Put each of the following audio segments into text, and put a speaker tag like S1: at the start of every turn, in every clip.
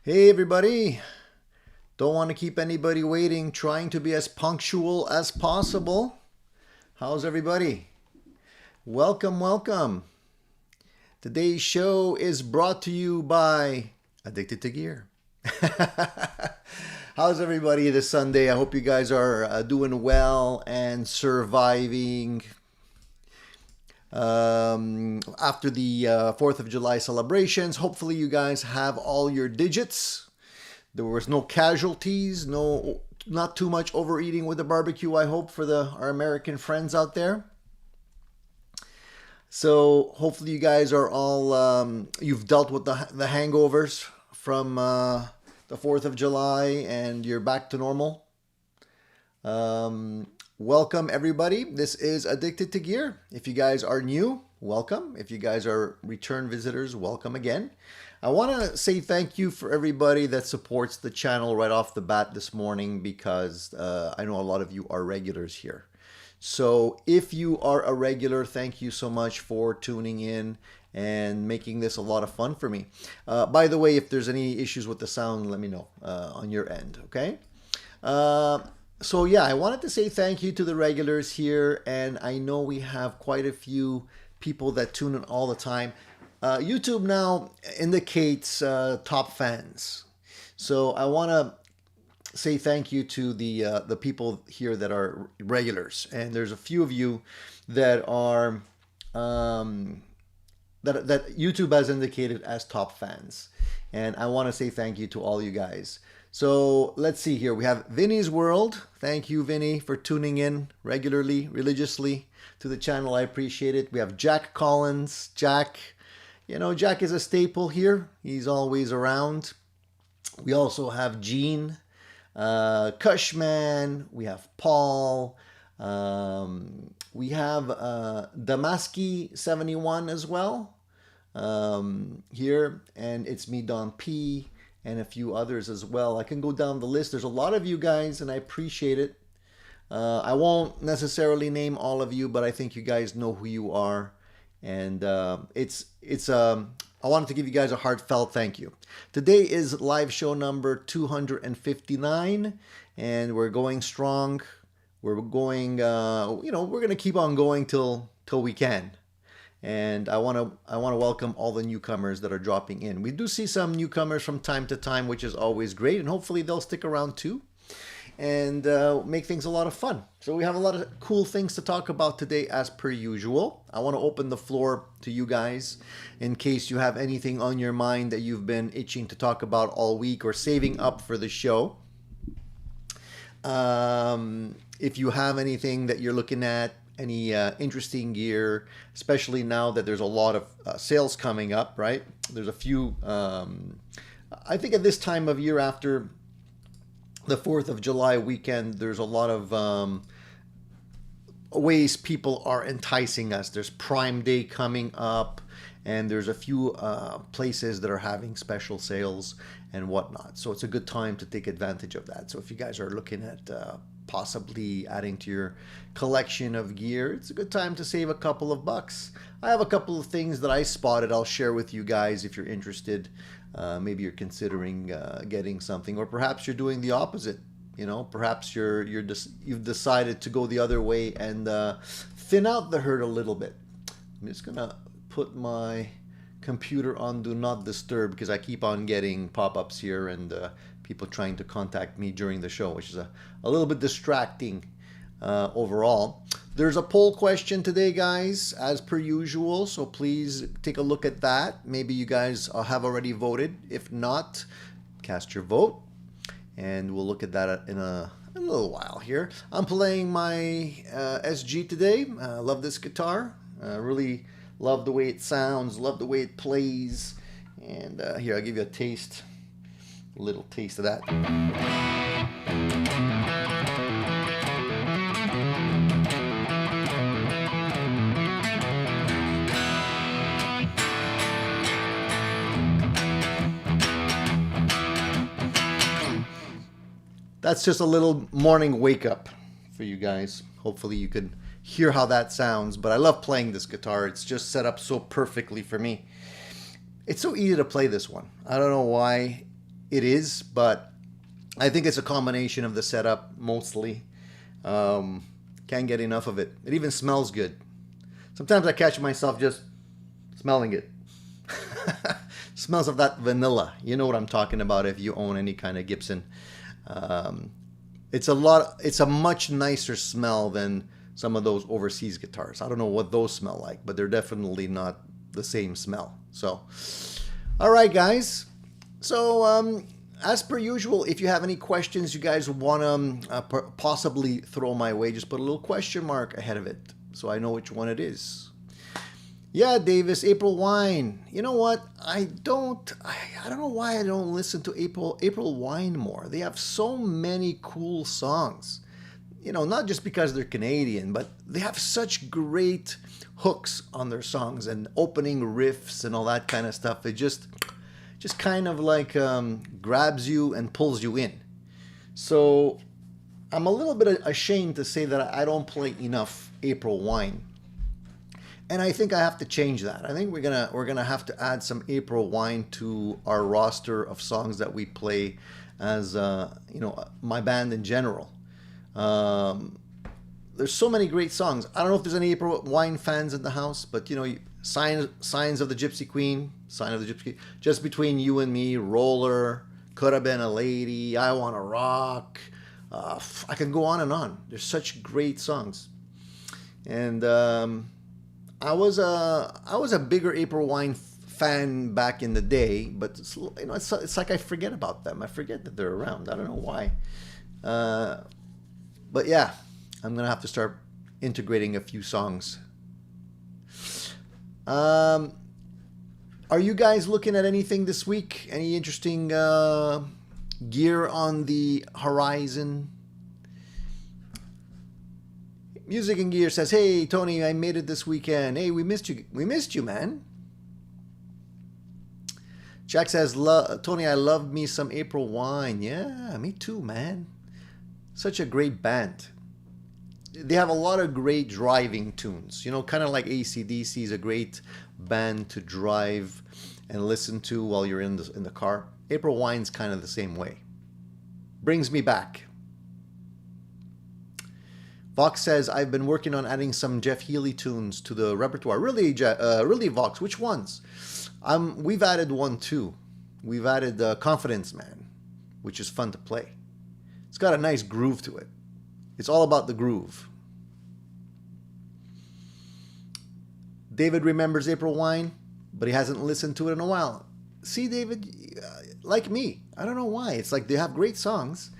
S1: Hey everybody, don't want to keep anybody waiting, trying to be as punctual as possible. How's everybody? Welcome, welcome. Today's show is brought to you by Addicted to Gear. How's everybody this Sunday? I hope you guys are doing well and surviving after the 4th of July celebrations. Hopefully you guys have all your digits. There was no casualties, not too much overeating with the barbecue, I hope, for our American friends out there. So hopefully you guys are all, you've dealt with the hangovers from the 4th of July and you're back to normal. Welcome everybody. This is Addicted to Gear. If you guys are new, welcome. If you guys are return visitors, welcome again. I want to say thank you for everybody that supports the channel right off the bat this morning, because I know a lot of you are regulars here. So if you are a regular, thank you so much for tuning in and making this a lot of fun for me. By the way, if there's any issues with the sound, let me know on your end, okay? So yeah, I wanted to say thank you to the regulars here, and I know we have quite a few people that tune in all the time. YouTube now indicates top fans, so I want to say thank you to the people here that are regulars, and there's a few of you that are that YouTube has indicated as top fans, and I want to say thank you to all you guys. So let's see here. We have Vinny's World. Thank you, Vinny, for tuning in regularly, religiously to the channel. I appreciate it. We have Jack Collins. Jack, Jack is a staple here. He's always around. We also have Gene, Cushman. We have Paul. We have Damaski71 as well here. And it's me, Don P., and a few others as well. I can go down the list. There's a lot of you guys, and I appreciate it. I won't necessarily name all of you, but I think you guys know who you are. And I wanted to give you guys a heartfelt thank you. Today is live show number 259, and we're going strong. We're going, we're going to keep on going till we can. And I want to welcome all the newcomers that are dropping in. We do see some newcomers from time to time, which is always great, and hopefully they'll stick around too and make things a lot of fun. So we have a lot of cool things to talk about today, as per usual. I want to open the floor to you guys in case you have anything on your mind that you've been itching to talk about all week or saving up for the show. If you have anything that you're looking at, any interesting gear, especially now that there's a lot of sales coming up, right? There's a few, I think at this time of year after the 4th of July weekend, there's a lot of ways people are enticing us. There's Prime Day coming up, and there's a few places that are having special sales and whatnot. So it's a good time to take advantage of that. So if you guys are looking at possibly adding to your collection of gear, it's a good time to save a couple of bucks. I have a couple of things that I spotted I'll share with you guys if you're interested. Maybe you're considering getting something, or perhaps you're doing the opposite. Perhaps you've decided to go the other way and thin out the herd a little bit. I'm just gonna put my computer on do not disturb, because I keep on getting pop-ups here and people trying to contact me during the show, which is a little bit distracting overall. There's a poll question today, guys, as per usual, so please take a look at that. Maybe you guys have already voted. If not, cast your vote, and we'll look at that in a little while here. I'm playing my SG today. I love this guitar. Really love the way it sounds, love the way it plays. And here, I'll give you a little taste of that. That's just a little morning wake up for you guys. Hopefully you can hear how that sounds, but I love playing this guitar. It's just set up so perfectly for me. It's so easy to play this one. I don't know why. it is, but I think it's a combination of the setup mostly. Can't get enough of it. It even smells good. Sometimes I catch myself just smelling it. Smells of that vanilla. You know what I'm talking about if you own any kind of Gibson. It's a much nicer smell than some of those overseas guitars. I don't know what those smell like, but they're definitely not the same smell. So, all right, guys. So, as per usual, if you have any questions you guys want to possibly throw my way, just put a little question mark ahead of it so I know which one it is. Yeah, Davis, April Wine. You know what? I don't know why I don't listen to April Wine more. They have so many cool songs. You know, not just because they're Canadian, but they have such great hooks on their songs and opening riffs and all that kind of stuff. It just kind of like grabs you and pulls you in. So I'm a little bit ashamed to say that I don't play enough April Wine. And I think I have to change that. I think we're gonna have to add some April Wine to our roster of songs that we play as my band in general. There's so many great songs. I don't know if there's any April Wine fans in the house, but you know, Signs of the Gypsy Queen, Sign of the Gypsy Queen, Just Between You and Me, Roller, Could Have Been a Lady, I Wanna Rock. I can go on and on. There's such great songs, and I was a bigger April Wine fan back in the day, but it's like I forget about them. I forget that they're around. I don't know why. But yeah, I'm gonna have to start integrating a few songs. Are you guys looking at anything this week? Any interesting gear on the horizon? Music and Gear says, "Hey Tony, I made it this weekend. Hey, we missed you. We missed you, man." Jack says, "Tony, I love me some April Wine." Yeah, me too, man. Such a great band. They have a lot of great driving tunes. You know, kind of like AC/DC is a great band to drive and listen to while you're in the car. April Wine's kind of the same way. Brings me back. Vox says, "I've been working on adding some Jeff Healey tunes to the repertoire." Really, really, Vox, which ones? We've added one too. We've added Confidence Man, which is fun to play. It's got a nice groove to it. It's all about the groove. David remembers April Wine, but he hasn't listened to it in a while. See, David, like me, I don't know why. It's like they have great songs,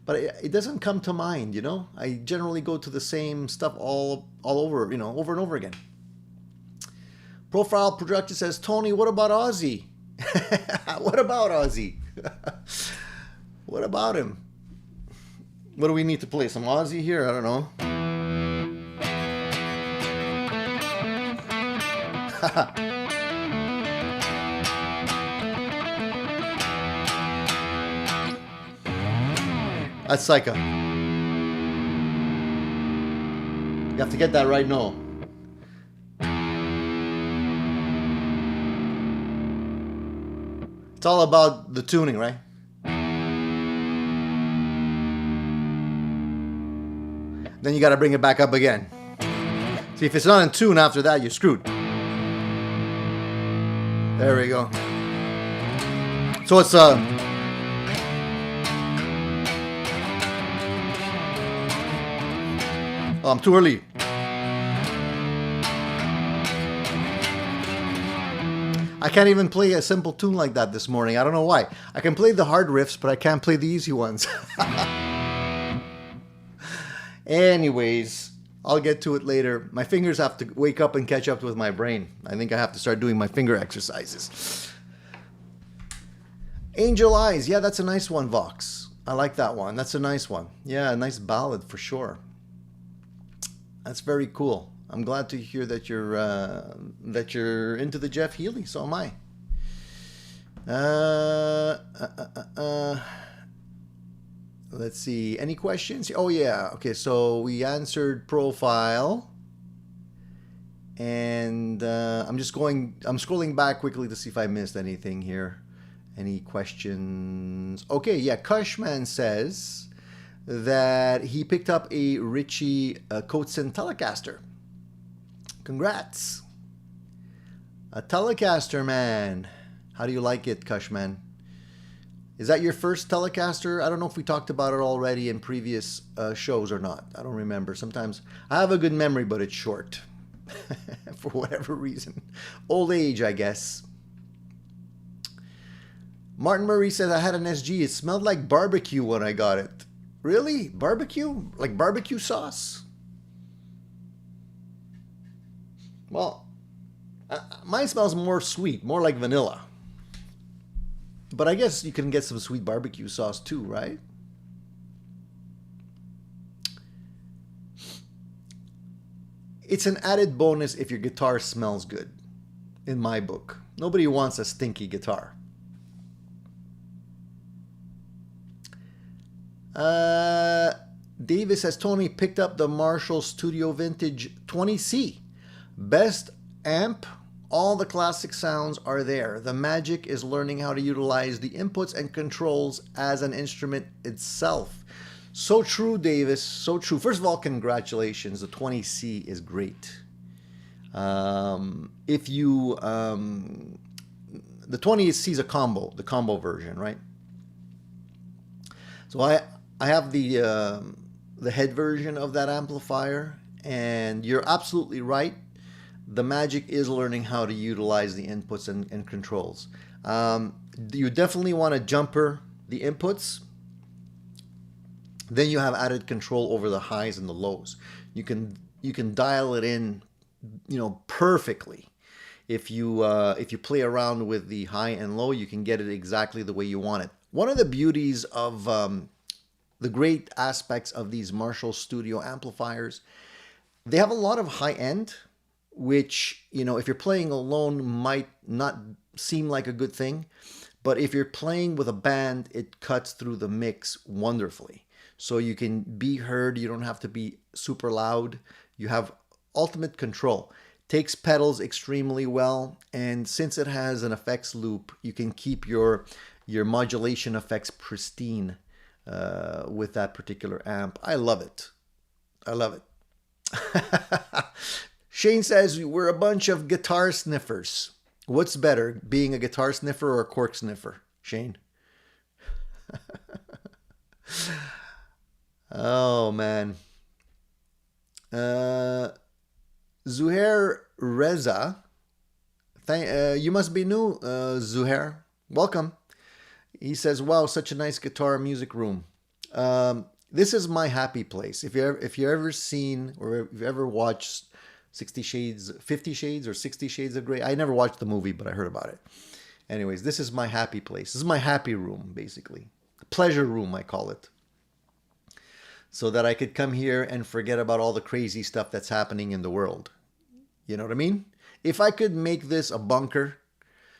S1: but it doesn't come to mind, you know? I generally go to the same stuff all over, you know, over and over again. Profile Projector says, "Tony, what about Ozzy?" What about Ozzy? What about him? What do we need to play? Some Ozzy here? I don't know. That's Psycho. You have to get that right, no. It's all about the tuning, right? Then you got to bring it back up again. See, if it's not in tune after that, you're screwed. There we go. So it's oh, I'm too early. I can't even play a simple tune like that this morning. I don't know why. I can play the hard riffs, but I can't play the easy ones. Anyways, I'll get to it later. My fingers have to wake up and catch up with my brain. I think I have to start doing my finger exercises. Angel Eyes. Yeah, that's a nice one, Vox. I like that one. That's a nice one. Yeah, a nice ballad for sure. That's very cool. I'm glad to hear that you're into the Jeff Healey. So am I. Let's see. Any questions? Oh yeah. Okay. So we answered profile, and I'm scrolling back quickly to see if I missed anything here, Any questions? Okay, yeah, Cushman says that he picked up a Ritchie Coatson Telecaster. Congrats. A Telecaster, man. How do you like it, Cushman? Is that your first Telecaster? I don't know if we talked about it already in previous shows or not. I don't remember. Sometimes I have a good memory, but it's short. For whatever reason. Old age, I guess. Martin Murray says, I had an SG. It smelled like barbecue when I got it. Really? Barbecue? Like barbecue sauce? Well, mine smells more sweet, more like vanilla. But I guess you can get some sweet barbecue sauce too, right? It's an added bonus if your guitar smells good, in my book. Nobody wants a stinky guitar. Davis says, Tony picked up the Marshall Studio Vintage 20C. Best amp. All the classic sounds are there. The magic is learning how to utilize the inputs and controls as an instrument itself. So true, Davis. So true. First of all, congratulations. The 20C is great. If you... the 20C is a combo. The combo version, right? So I have the head version of that amplifier, and you're absolutely right. The magic is learning how to utilize the inputs and controls. You definitely want to jumper the inputs. Then you have added control over the highs and the lows. You can dial it in, perfectly. If you play around with the high and low, you can get it exactly the way you want it. One of the beauties of the great aspects of these Marshall Studio amplifiers, they have a lot of high end, which, if you're playing alone might not seem like a good thing. But if you're playing with a band, it cuts through the mix wonderfully. So you can be heard. You don't have to be super loud. You have ultimate control. Takes pedals extremely well. And since it has an effects loop, you can keep your modulation effects pristine with that particular amp. I love it. I love it. Shane says, we're a bunch of guitar sniffers. What's better, being a guitar sniffer or a cork sniffer, Shane? Oh, man. Zuhair Reza. You must be new, Zuhair. Welcome. He says, wow, such a nice guitar music room. This is my happy place. If you ever seen or if you've ever watched 50 Shades or 60 Shades of Grey. I never watched the movie, but I heard about it. Anyways, this is my happy place. This is my happy room, basically. The pleasure room, I call it. So that I could come here and forget about all the crazy stuff that's happening in the world. You know what I mean? If I could make this a bunker,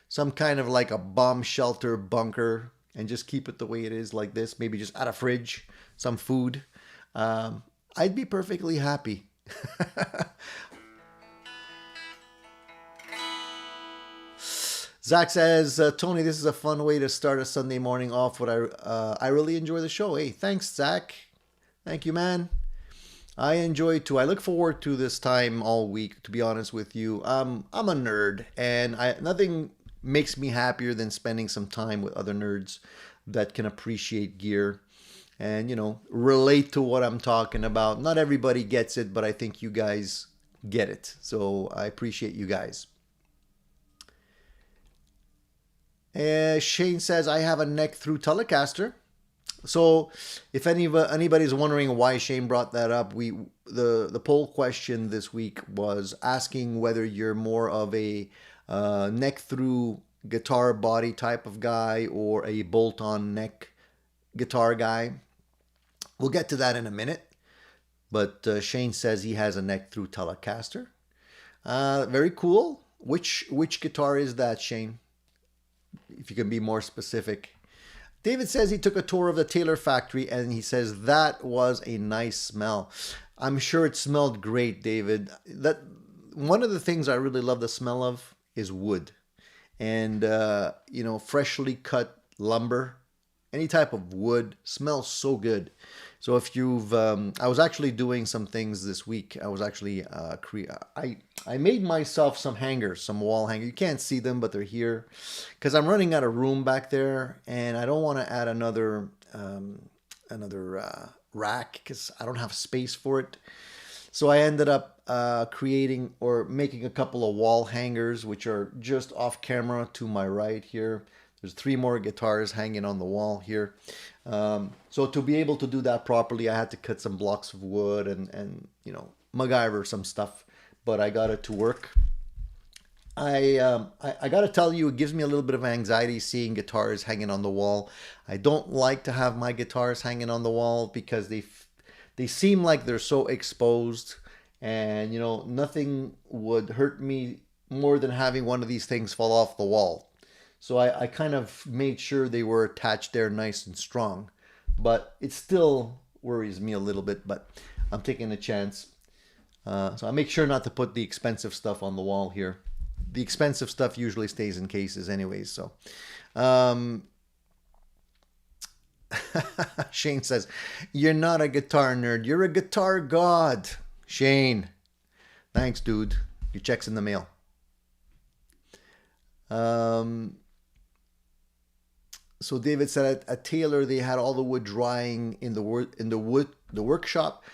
S1: some kind of like a bomb shelter bunker, and just keep it the way it is like this, maybe just add a fridge, some food, I'd be perfectly happy. Zach says, Tony, this is a fun way to start a Sunday morning off. I really enjoy the show. Hey, thanks, Zach. Thank you, man. I enjoy it too. I look forward to this time all week, to be honest with you. I'm a nerd, and nothing makes me happier than spending some time with other nerds that can appreciate gear and, relate to what I'm talking about. Not everybody gets it, but I think you guys get it. So I appreciate you guys. Shane says, I have a neck through Telecaster. So if anybody's wondering why Shane brought that up, the poll question this week was asking whether you're more of a neck through guitar body type of guy or a bolt-on neck guitar guy. We'll get to that in a minute. But Shane says he has a neck through Telecaster. Very cool. Which guitar is that, Shane? If you can be more specific. David says he took a tour of the Taylor factory and he says that was a nice smell. I'm sure it smelled great, David. One of the things I really love the smell of is wood. and freshly cut lumber, any type of wood smells so good. So if you've, I was actually doing some things this week. I was actually, I made myself some hangers, some wall hangers. You can't see them, but they're here because I'm running out of room back there, and I don't want to add another rack because I don't have space for it. So I ended up creating or making a couple of wall hangers, which are just off camera to my right here. There's 3 more guitars hanging on the wall here. So to be able to do that properly, I had to cut some blocks of wood and MacGyver some stuff, but I got it to work. I got to tell you, it gives me a little bit of anxiety seeing guitars hanging on the wall. I don't like to have my guitars hanging on the wall because they seem like they're so exposed, and nothing would hurt me more than having one of these things fall off the wall. So I kind of made sure they were attached there nice and strong, but it still worries me a little bit, but I'm taking a chance. So I make sure not to put the expensive stuff on the wall here. The expensive stuff usually stays in cases anyways. So Shane says, you're not a guitar nerd. You're a guitar god. Shane. Thanks, dude. Your check's in the mail. So David said at Taylor they had all the wood drying in the workshop.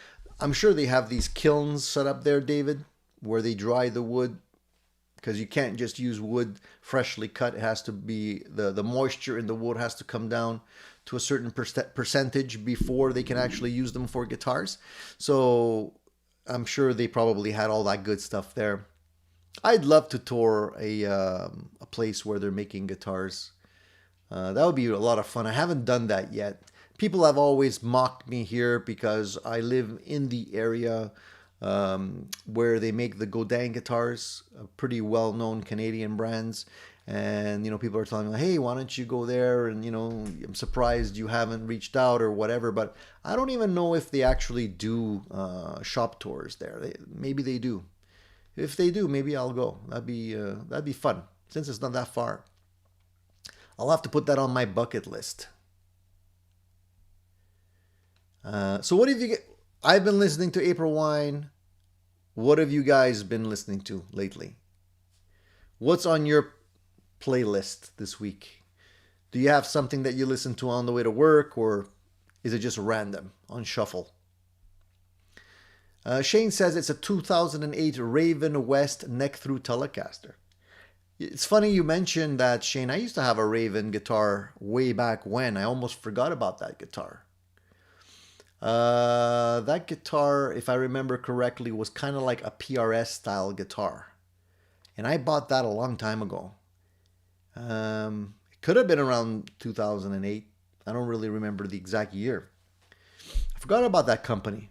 S1: I'm sure they have these kilns set up there, David, where they dry the wood, because you can't just use wood freshly cut. It has to be the moisture in the wood has to come down to a certain percentage before they can actually use them for guitars. So I'm sure they probably had all that good stuff there. I'd love to tour a place where they're making guitars. That would be a lot of fun. I haven't done that yet. People have always mocked me here because I live in the area where they make the Godin guitars, pretty well-known Canadian brands. And, people are telling me, hey, why don't you go there? And, I'm surprised you haven't reached out or whatever. But I don't even know if they actually do shop tours there. Maybe they do. If they do, maybe I'll go. That'd be fun, since it's not that far. I'll have to put that on my bucket list. So what have you get? I've been listening to April Wine. What have you guys been listening to lately? What's on your playlist this week? Do you have something that you listen to on the way to work, or is it just random on shuffle? Shane says it's a 2008 Raven West neck-through Telecaster. It's funny you mentioned that, Shane. I used to have a Raven guitar way back when. I almost forgot about that guitar. That guitar, if I remember correctly, was kind of like a PRS style guitar. And I bought that a long time ago. It could have been around 2008. I don't really remember the exact year. I forgot about that company.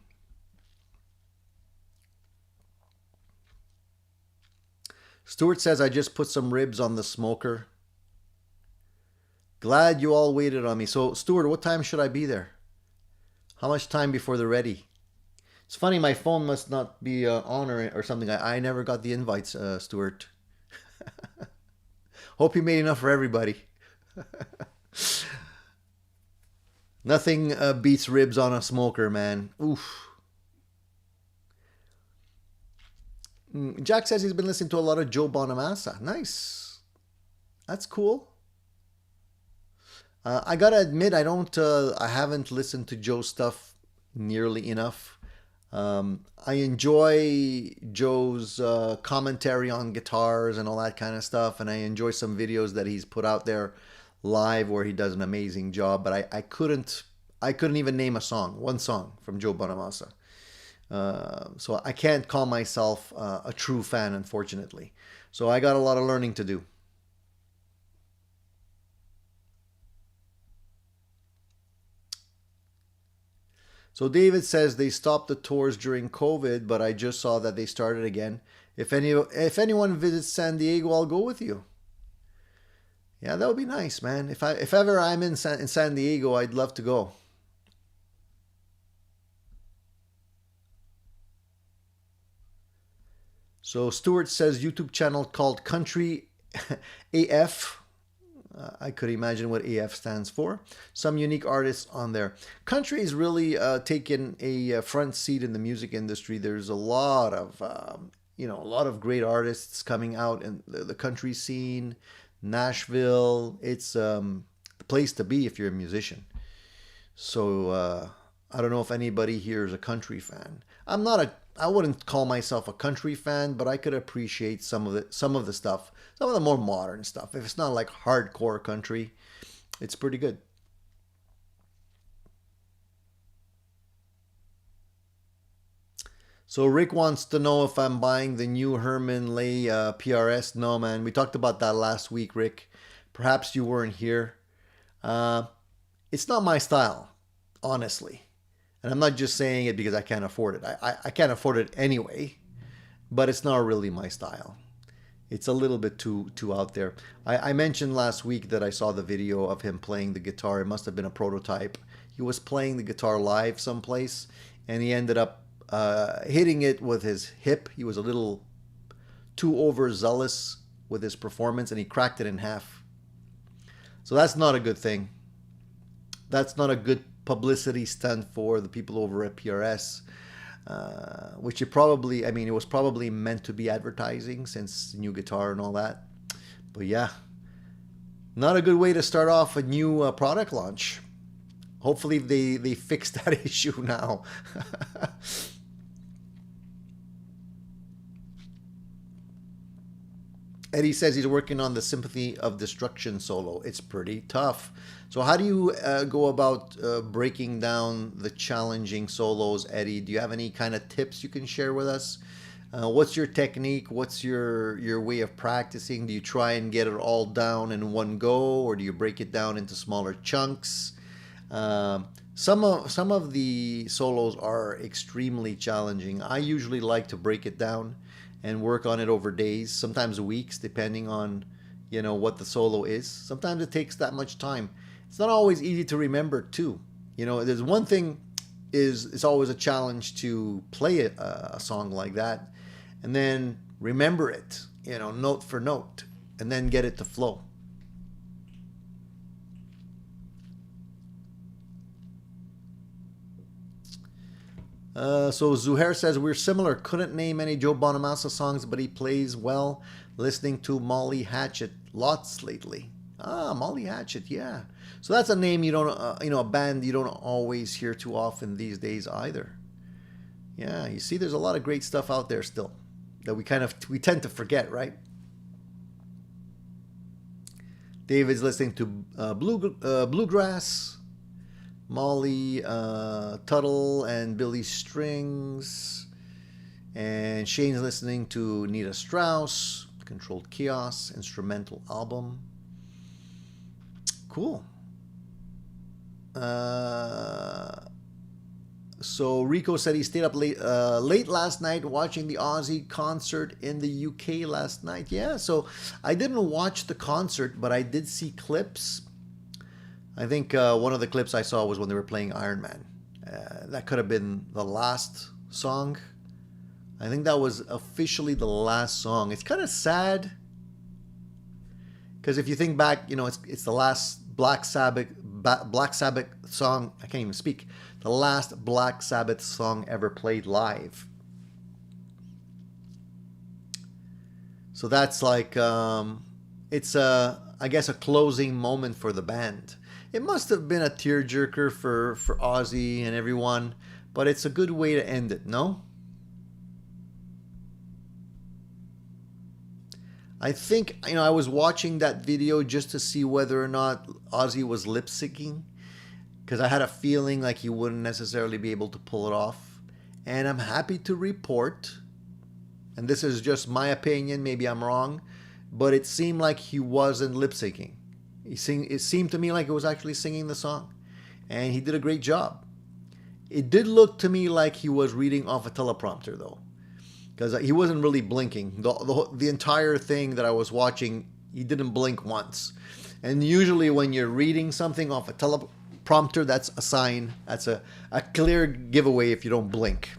S1: Stuart says, I just put some ribs on the smoker. Glad you all waited on me. So, Stuart, what time should I be there? How much time before they're ready? It's funny, my phone must not be on or something. I never got the invites, Stuart. Hope you made enough for everybody. Nothing beats ribs on a smoker, man. Oof. Jack says he's been listening to a lot of Joe Bonamassa. Nice. That's cool. I gotta admit, I haven't listened to Joe's stuff nearly enough. I enjoy Joe's commentary on guitars and all that kind of stuff, and I enjoy some videos that he's put out there live where he does an amazing job. But I couldn't even name one song from Joe Bonamassa. So I can't call myself a true fan, unfortunately. So I got a lot of learning to do. So David says they stopped the tours during COVID, but I just saw that they started again. If anyone visits San Diego, I'll go with you. Yeah, that would be nice, man. If ever I'm in San Diego, I'd love to go. So Stuart says YouTube channel called Country AF. I could imagine what AF stands for. Some unique artists on there. Country is really taken a front seat in the music industry. There's a lot of a lot of great artists coming out in the country scene. Nashville, it's the place to be if you're a musician. So I don't know if anybody here is a country fan. I wouldn't call myself a country fan, but I could appreciate some of the stuff, some of the more modern stuff. If it's not like hardcore country, it's pretty good. So Rick wants to know if I'm buying the new Herman Lay PRS. No, man, we talked about that last week, Rick. Perhaps you weren't here. Uh, it's not my style, honestly. And I'm not just saying it because I can't afford it. I can't afford it anyway, but it's not really my style. It's a little bit too out there. I mentioned last week that I saw the video of him playing the guitar. It must have been a prototype. He was playing the guitar live someplace, and he ended up hitting it with his hip. He was a little too overzealous with his performance, and he cracked it in half. So that's not a good thing. That's not a good publicity stunt for the people over at PRS, which it probably, I mean, it was probably meant to be advertising since new guitar and all that. But yeah, not a good way to start off a new product launch. Hopefully they fix that issue now. Eddie says he's working on the Sympathy of Destruction solo. It's pretty tough. So how do you go about breaking down the challenging solos, Eddie? Do you have any kind of tips you can share with us? What's your technique? What's your way of practicing? Do you try and get it all down in one go, or do you break it down into smaller chunks? Some of the solos are extremely challenging. I usually like to break it down and work on it over days, sometimes weeks, depending on, what the solo is. Sometimes it takes that much time. It's not always easy to remember too. There's one thing is it's always a challenge to play a song like that and then remember it, note for note, and then get it to flow. So Zuhair says, we're similar. Couldn't name any Joe Bonamassa songs, but he plays well. Listening to Molly Hatchet lots lately. Ah, Molly Hatchet, yeah. So that's a name you don't, a band you don't always hear too often these days either. Yeah, you see, there's a lot of great stuff out there still that we tend to forget, right? David's listening to Bluegrass. Molly Tuttle and Billy Strings, and Shane's listening to Nita Strauss, Controlled Chaos instrumental album. Cool. So Rico said he stayed up late last night watching the Ozzy concert in the UK last night. Yeah, so I didn't watch the concert, but I did see clips. I think one of the clips I saw was when they were playing Iron Man. That could have been the last song. I think that was officially the last song. It's kind of sad because if you think back, it's the last Black Sabbath song. I can't even speak. The last Black Sabbath song ever played live. So that's like it's I guess a closing moment for the band. It must have been a tearjerker for Ozzy and everyone, but it's a good way to end it, no? I think, I was watching that video just to see whether or not Ozzy was lip syncing, because I had a feeling like he wouldn't necessarily be able to pull it off. And I'm happy to report, and this is just my opinion, maybe I'm wrong, but it seemed like he wasn't lip syncing. It seemed to me like he was actually singing the song, and he did a great job. It did look to me like he was reading off a teleprompter, though, because he wasn't really blinking. The entire thing that I was watching, he didn't blink once. And usually when you're reading something off a teleprompter, that's a sign. That's a clear giveaway if you don't blink.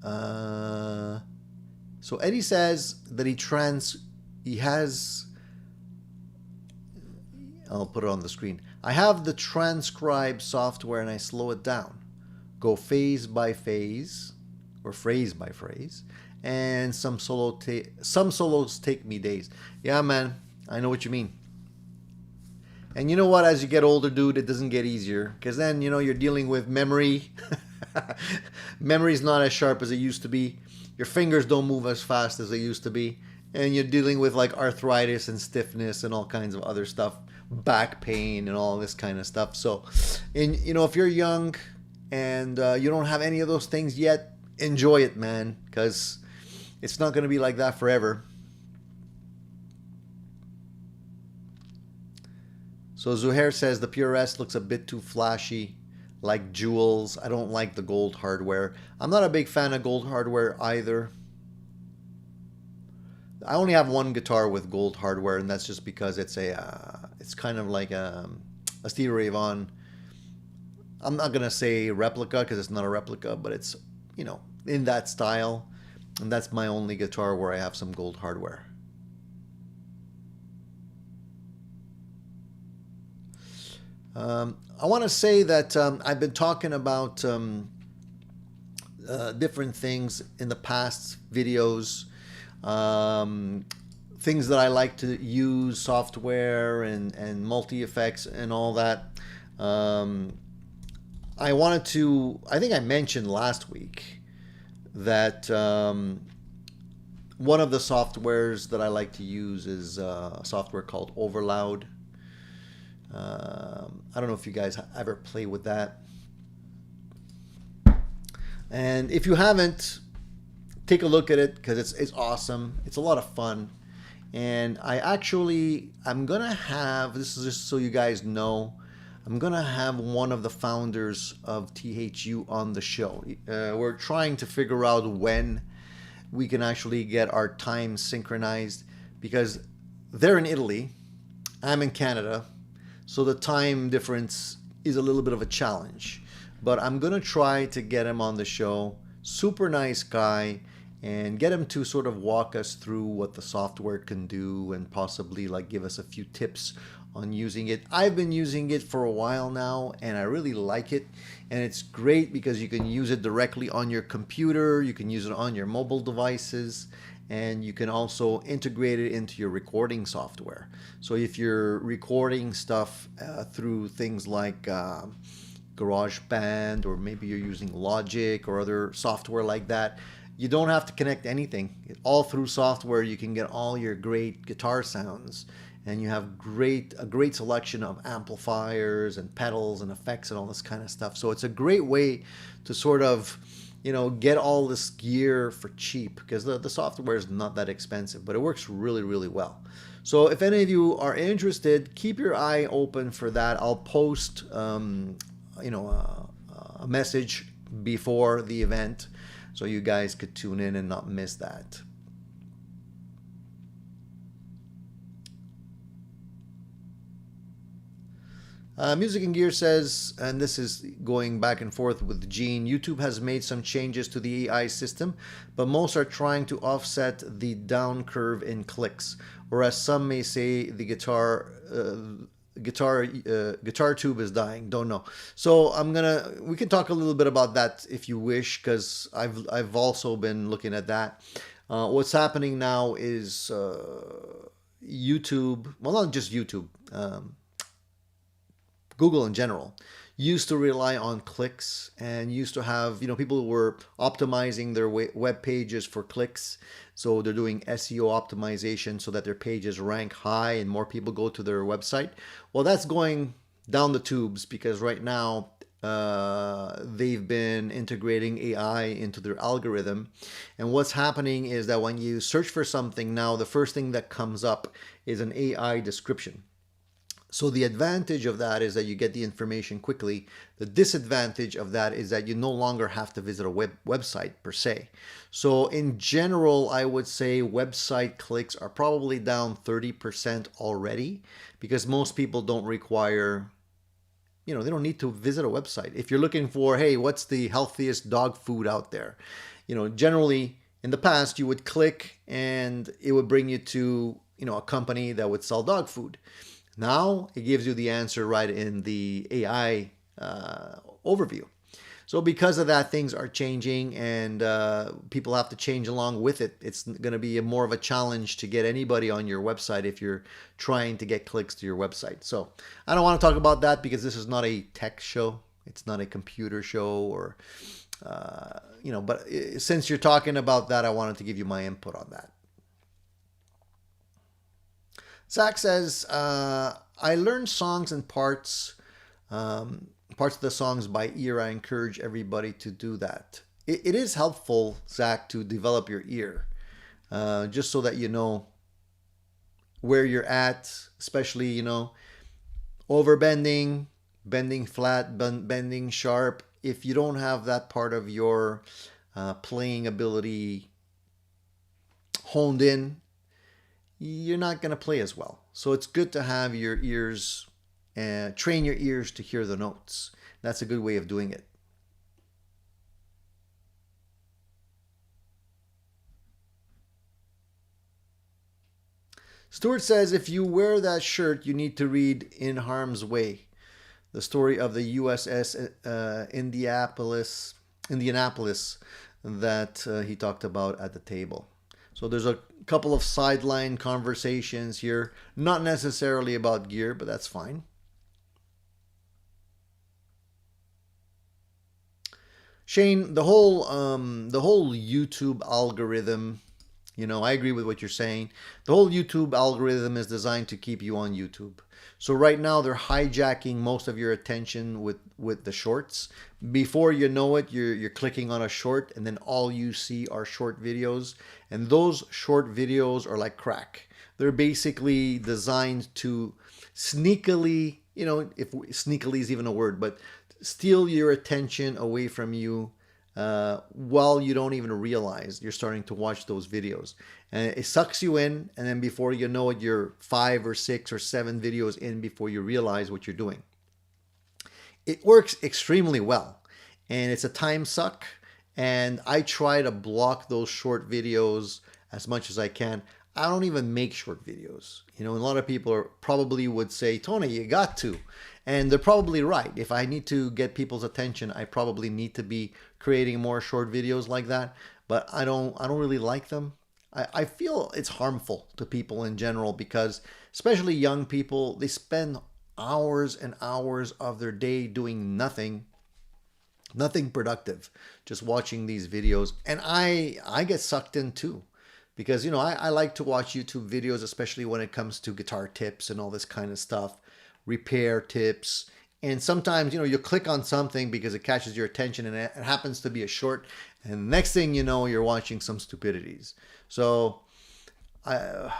S1: So Eddie says that he has, I'll put it on the screen. I have the transcribe software and I slow it down. Go phase by phase or phrase by phrase. And some solos take me days. Yeah, man, I know what you mean. And you know what? As you get older, dude, it doesn't get easier. Because then, you're dealing with memory. Memory's not as sharp as it used to be. Your fingers don't move as fast as they used to be. And you're dealing with like arthritis and stiffness and all kinds of other stuff. Back pain and all this kind of stuff. So, if you're young and you don't have any of those things yet, enjoy it, man. Because it's not going to be like that forever. So Zuhair says the PRS looks a bit too flashy, like jewels. I don't like the gold hardware. I'm not a big fan of gold hardware either. I only have one guitar with gold hardware, and that's just because it's kind of like a Stevie Ray Vaughan. I'm not gonna say replica because it's not a replica, but it's in that style, and that's my only guitar where I have some gold hardware. I want to say that I've been talking about different things in the past videos, things that I like to use, software and multi-effects and all that. I think I mentioned last week that one of the softwares that I like to use is a software called Overloud. I don't know if you guys ever play with that. And if you haven't, take a look at it because it's awesome. It's a lot of fun. And I'm going to have, this is just so you guys know, I'm going to have one of the founders of THU on the show. We're trying to figure out when we can actually get our time synchronized because they're in Italy, I'm in Canada. So the time difference is a little bit of a challenge, but I'm going to try to get him on the show. Super nice guy, and get him to sort of walk us through what the software can do and possibly like give us a few tips on using it. I've been using it for a while now and I really like it, and it's great because you can use it directly on your computer, you can use it on your mobile devices, and you can also integrate it into your recording software. So if you're recording stuff through things like GarageBand, or maybe you're using Logic or other software like that, you don't have to connect anything. All through software you can get all your great guitar sounds, and you have a great selection of amplifiers and pedals and effects and all this kind of stuff. So it's a great way to sort of get all this gear for cheap, because the software is not that expensive, but it works really, really well. So if any of you are interested, keep your eye open for that. I'll post, a message before the event so you guys could tune in and not miss that. Music and Gear says, and this is going back and forth with Gene, YouTube has made some changes to the AI system, but most are trying to offset the down curve in clicks, whereas some may say the guitar tube is dying. Don't know. So we can talk a little bit about that if you wish, because I've also been looking at that. What's happening now is YouTube, well, not just YouTube, Google in general used to rely on clicks and used to have, people who were optimizing their web pages for clicks. So they're doing SEO optimization so that their pages rank high and more people go to their website. Well, that's going down the tubes because right now they've been integrating AI into their algorithm. And what's happening is that when you search for something now, the first thing that comes up is an AI description. So the advantage of that is that you get the information quickly. The disadvantage of that is that you no longer have to visit a website per se. So in general, I would say website clicks are probably down 30% already, because most people don't require, they don't need to visit a website. If you're looking for, hey, what's the healthiest dog food out there? Generally in the past you would click and it would bring you to, a company that would sell dog food. Now it gives you the answer right in the AI overview. So because of that, things are changing, and people have to change along with it. It's going to be more of a challenge to get anybody on your website if you're trying to get clicks to your website. So I don't want to talk about that because this is not a tech show. It's not a computer show, or but since you're talking about that, I wanted to give you my input on that. Zach says, I learned songs and parts of the songs by ear. I encourage everybody to do that. It is helpful, Zach, to develop your ear, just so that you know where you're at, especially, overbending, bending flat, bending sharp. If you don't have that part of your playing ability honed in, you're not going to play as well. So it's good to have your ears, train your ears to hear the notes. That's a good way of doing it. Stuart says, if you wear that shirt, you need to read In Harm's Way, the story of the USS Indianapolis that he talked about at the table. So there's a couple of sideline conversations here, not necessarily about gear, but that's fine. Shane, the whole YouTube algorithm, I agree with what you're saying. The whole YouTube algorithm is designed to keep you on YouTube. So right now they're hijacking most of your attention with the shorts. Before you know it, you're clicking on a short and then all you see are short videos. And those short videos are like crack. They're basically designed to sneakily, if sneakily is even a word, but steal your attention away from you while you don't even realize you're starting to watch those videos. And it sucks you in, and then before you know it, you're 5 or 6 or 7 videos in before you realize what you're doing. It works extremely well, and it's a time suck, and I try to block those short videos as much as I can. I don't even make short videos. A lot of people probably would say, Tony, you got to. And they're probably right. If I need to get people's attention, I probably need to be creating more short videos like that. But I don't really like them. I feel it's harmful to people in general because, especially young people, they spend hours and hours of their day doing nothing productive, just watching these videos. And I get sucked in too. Because, I like to watch YouTube videos, especially when it comes to guitar tips and all this kind of stuff, repair tips. And sometimes, you click on something because it catches your attention and it happens to be a short. And next thing you know, you're watching some stupidities. So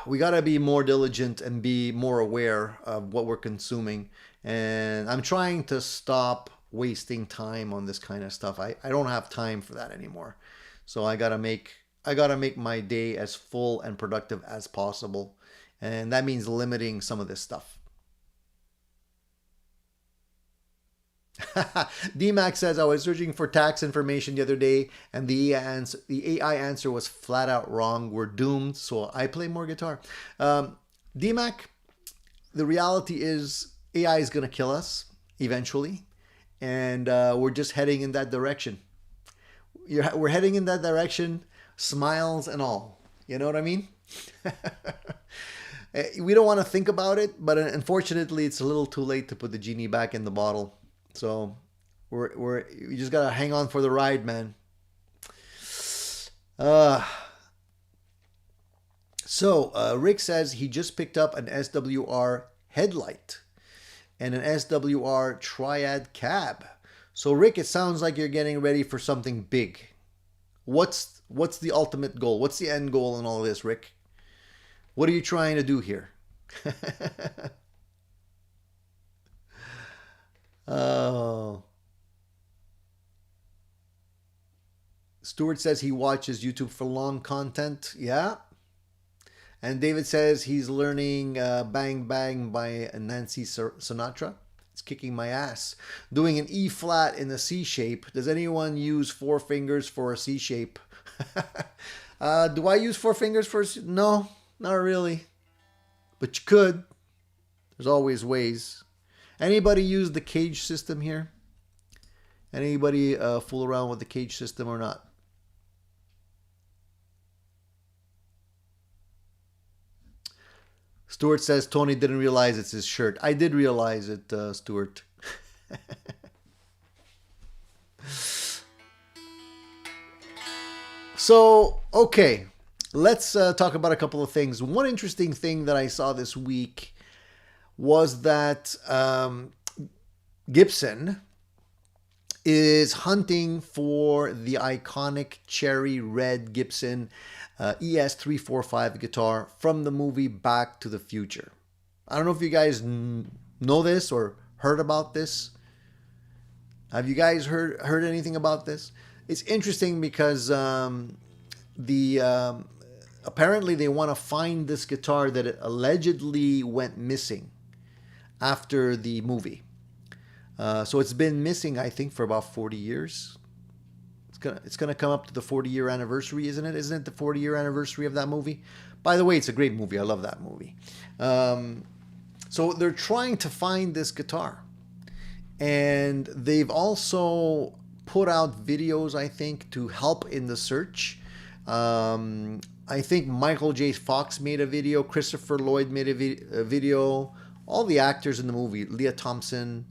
S1: we got to be more diligent and be more aware of what we're consuming. And I'm trying to stop wasting time on this kind of stuff. I don't have time for that anymore. So I got to make my day as full and productive as possible. And that means limiting some of this stuff. DMAX says, I was searching for tax information the other day and the AI answer was flat out wrong. We're doomed, so I play more guitar. DMAC, the reality is AI is going to kill us eventually. And we're just heading in that direction. We're heading in that direction. Smiles and all. You know what I mean? We don't want to think about it, but unfortunately, it's a little too late to put the genie back in the bottle. So we just gotta hang on for the ride, man. So Rick says he just picked up an SWR headlight and an SWR triad cab. So Rick, it sounds like you're getting ready for something big. What's the ultimate goal? What's the end goal in all this, Rick? What are you trying to do here? Oh. Stuart says he watches YouTube for long content. Yeah. And David says he's learning Bang Bang by Nancy Sinatra. It's kicking my ass. Doing an E flat in a C shape. Does anyone use 4 fingers for a C shape Do I use four fingers for? No, not really. But you could. There's always ways. Anybody use the cage system here? Anybody fool around with the cage system or not? Stuart says Tony didn't realize it's his shirt. I did realize it, Stuart. So, okay. Let's talk about a couple of things. One interesting thing that I saw this week was that Gibson is hunting for the iconic cherry red Gibson ES345 guitar from the movie Back to the Future. I don't know if you guys know this or heard about this. Have you guys heard anything about this? It's interesting because apparently they want to find this guitar that allegedly went missing after the movie. So it's been missing, I think, for about 40 years. It's gonna come up to the 40-year anniversary, isn't it? Isn't it the 40-year anniversary of that movie? By the way, it's a great movie. I love that movie. So they're trying to find this guitar. And they've also put out videos, I think, to help in the search. I think Michael J. Fox made a video. Christopher Lloyd made a video. All the actors in the movie, Leah Thompson,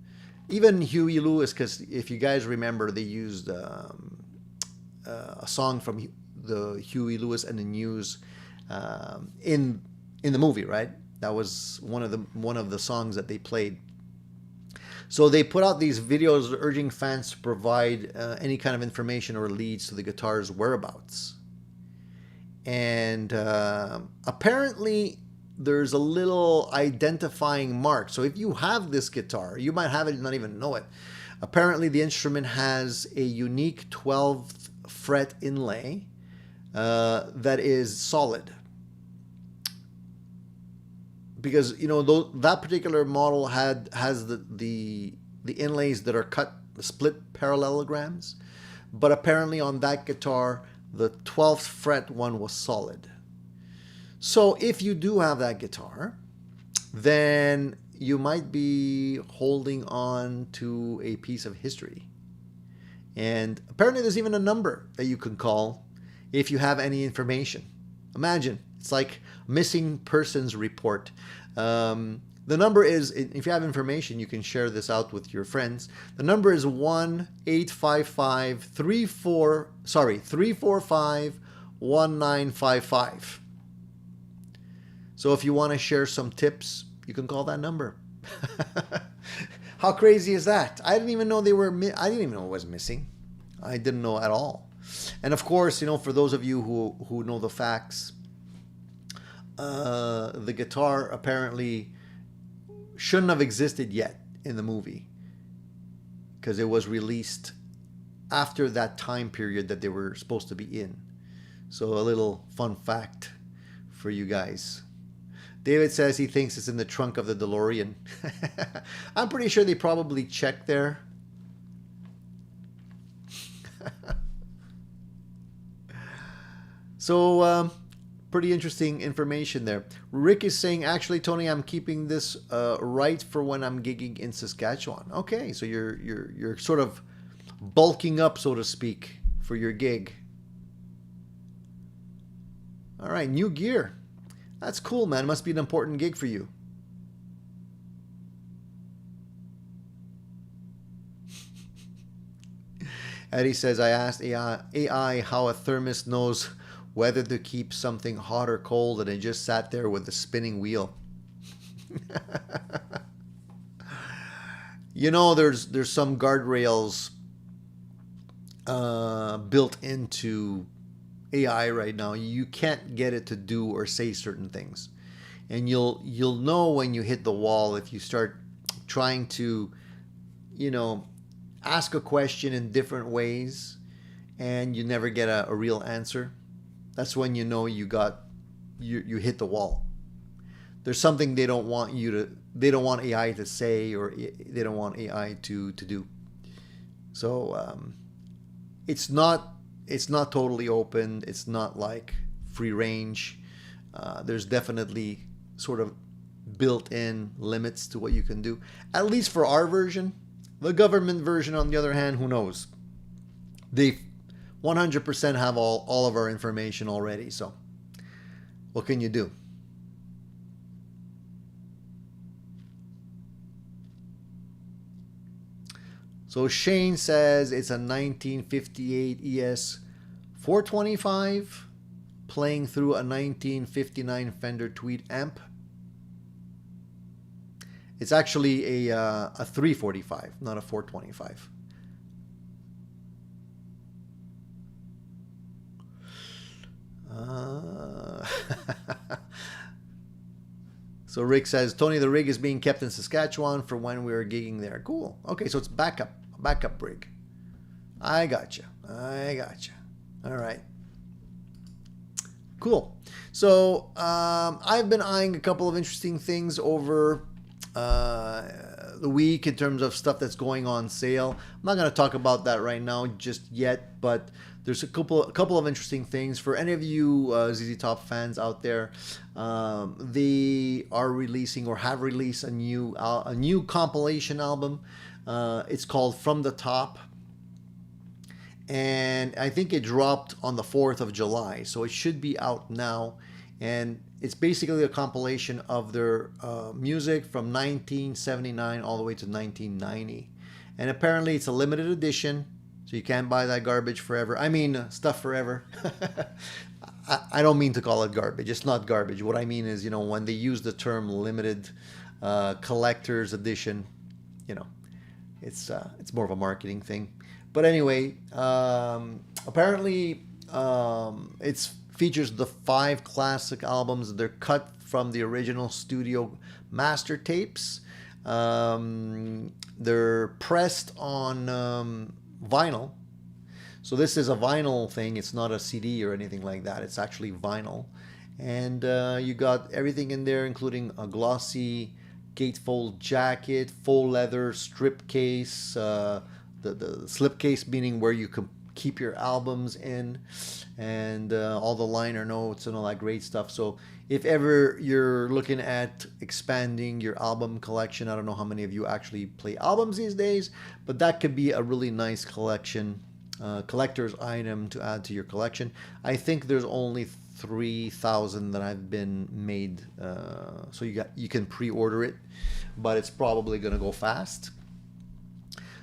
S1: even Huey Lewis, because if you guys remember, they used a song from the Huey Lewis and the News in the movie, right? That was one of the songs that they played. So they put out these videos urging fans to provide any kind of information or leads to the guitar's whereabouts. And apparently there's a little identifying mark. So if you have this guitar, you might have it and not even know it. Apparently the instrument has a unique 12th fret inlay that is solid. Because, you know, that particular model has the inlays that are cut, the split parallelograms. But apparently on that guitar, the 12th fret one was solid. So if you do have that guitar, then you might be holding on to a piece of history. And apparently there's even a number that you can call if you have any information. Imagine, it's like missing persons report. The number is, if you have information, you can share this out with your friends. The number is 345-1955. So if you want to share some tips, you can call that number. How crazy is that? I didn't even know I didn't even know it was missing. I didn't know at all. And of course, you know, for those of you who know the facts, the guitar apparently shouldn't have existed yet in the movie because it was released after that time period that they were supposed to be in. So a little fun fact for you guys. David says he thinks it's in the trunk of the DeLorean. I'm pretty sure they probably checked there. So, pretty interesting information there. Rick is saying, actually, Tony, I'm keeping this right for when I'm gigging in Saskatchewan. Okay, so you're sort of bulking up, so to speak, for your gig. All right, new gear. That's cool, man. Must be an important gig for you. Eddie says, I asked AI how a thermos knows whether to keep something hot or cold, and it just sat there with the spinning wheel. You know, there's some guardrails built into AI right now. You can't get it to do or say certain things, and you'll know when you hit the wall if you start trying to, you know, ask a question in different ways and you never get a real answer. That's when you know you hit the wall. There's something they don't want AI to say, or they don't want AI to do. So it's not it's not totally open. It's not like free range. There's definitely sort of built-in limits to what you can do, at least for our version. The government version, on the other hand, who knows? They 100% have all of our information already, so what can you do? So Shane says it's a 1958 ES 425 playing through a 1959 Fender Tweed amp. It's actually a 345, not a 425. So Rick says, Tony, the rig is being kept in Saskatchewan for when we were gigging there. Cool. Okay, so it's backup rig. I gotcha. All right. Cool. So I've been eyeing a couple of interesting things over the week in terms of stuff that's going on sale. I'm not going to talk about that right now just yet, but there's a couple of interesting things for any of you ZZ Top fans out there. They are releasing or have released a new compilation album. It's called From the Top, and I think it dropped on the 4th of July, so it should be out now. And it's basically a compilation of their music from 1979 all the way to 1990. And apparently it's a limited edition, so you can't buy that garbage forever. I mean, stuff forever. I don't mean to call it garbage. It's not garbage. What I mean is, you know, when they use the term limited collector's edition, you know, it's more of a marketing thing. But anyway, apparently it's features the 5 classic albums. They're cut from the original studio master tapes. They're pressed on vinyl. So this is a vinyl thing. It's not a CD or anything like that. It's actually vinyl. And you got everything in there, including a glossy gatefold jacket, faux leather strip case, the slip case meaning where you can keep your albums in, and all the liner notes and all that great stuff. So if ever you're looking at expanding your album collection, I don't know how many of you actually play albums these days, but that could be a really nice collector's item to add to your collection. I think there's only 3,000 that have been made, so you can pre-order it, but it's probably going to go fast.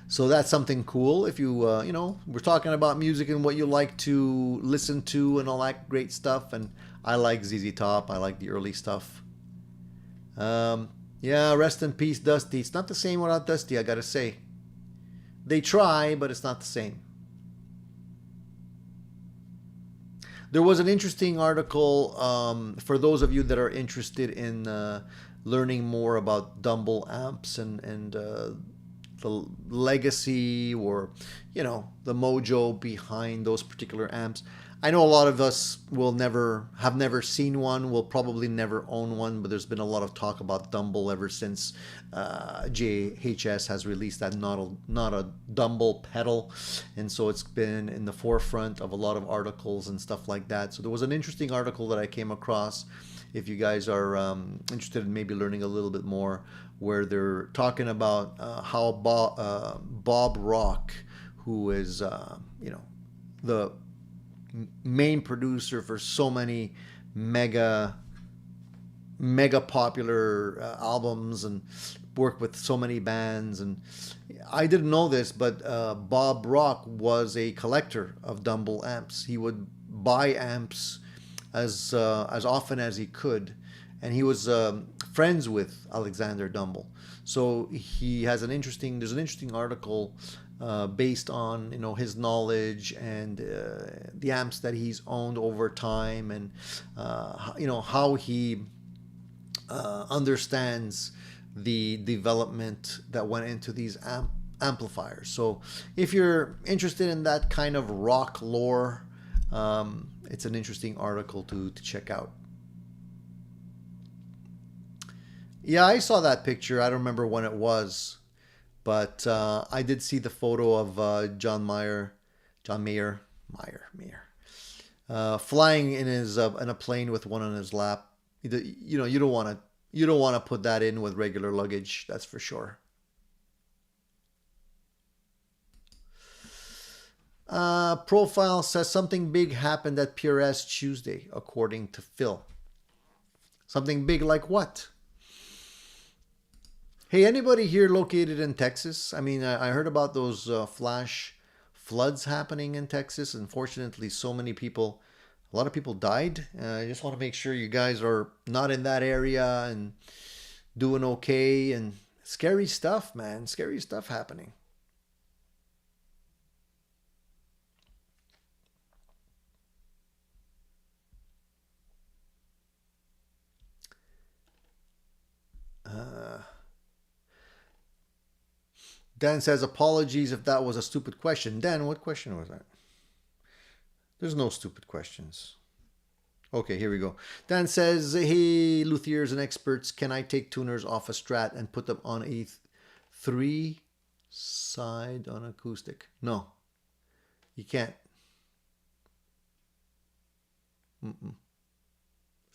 S1: So that's something cool. If you, we're talking about music and what you like to listen to and all that great stuff. And I like ZZ Top. I like the early stuff. Yeah, rest in peace, Dusty. It's not the same without Dusty, I gotta say. They try, but it's not the same. There was an interesting article for those of you that are interested in learning more about Dumble amps and the legacy or, you know, the mojo behind those particular amps. I know a lot of us have never seen one, will probably never own one, but there's been a lot of talk about Dumble ever since JHS has released that not a Dumble pedal, and so it's been in the forefront of a lot of articles and stuff like that. So there was an interesting article that I came across, if you guys are interested in maybe learning a little bit more, where they're talking about how Bob Rock, who is the main producer for so many mega popular albums and worked with so many bands. And I didn't know this, but Bob Rock was a collector of Dumble amps. He would buy amps as often as he could, and he was friends with Alexander Dumble. So there's an interesting article based on his knowledge and the amps that he's owned over time, and how he understands the development that went into these amplifiers. So if you're interested in that kind of rock lore, it's an interesting article to check out. Yeah, I saw that picture. I don't remember when it was, but I did see the photo of John Mayer. Flying in a plane with one on his lap. You know, you don't want to put that in with regular luggage. That's for sure. Profile says something big happened at PRS Tuesday, according to Phil. Something big like what? Hey, anybody here located in Texas? I mean, I heard about those flash floods happening in Texas. Unfortunately, a lot of people died. I just want to make sure you guys are not in that area and doing okay. And scary stuff, man. Scary stuff happening. Dan says, apologies if that was a stupid question. Dan, what question was that? There's no stupid questions. Okay, here we go. Dan says, hey, luthiers and experts, can I take tuners off a Strat and put them on a 3-side on acoustic? No, you can't.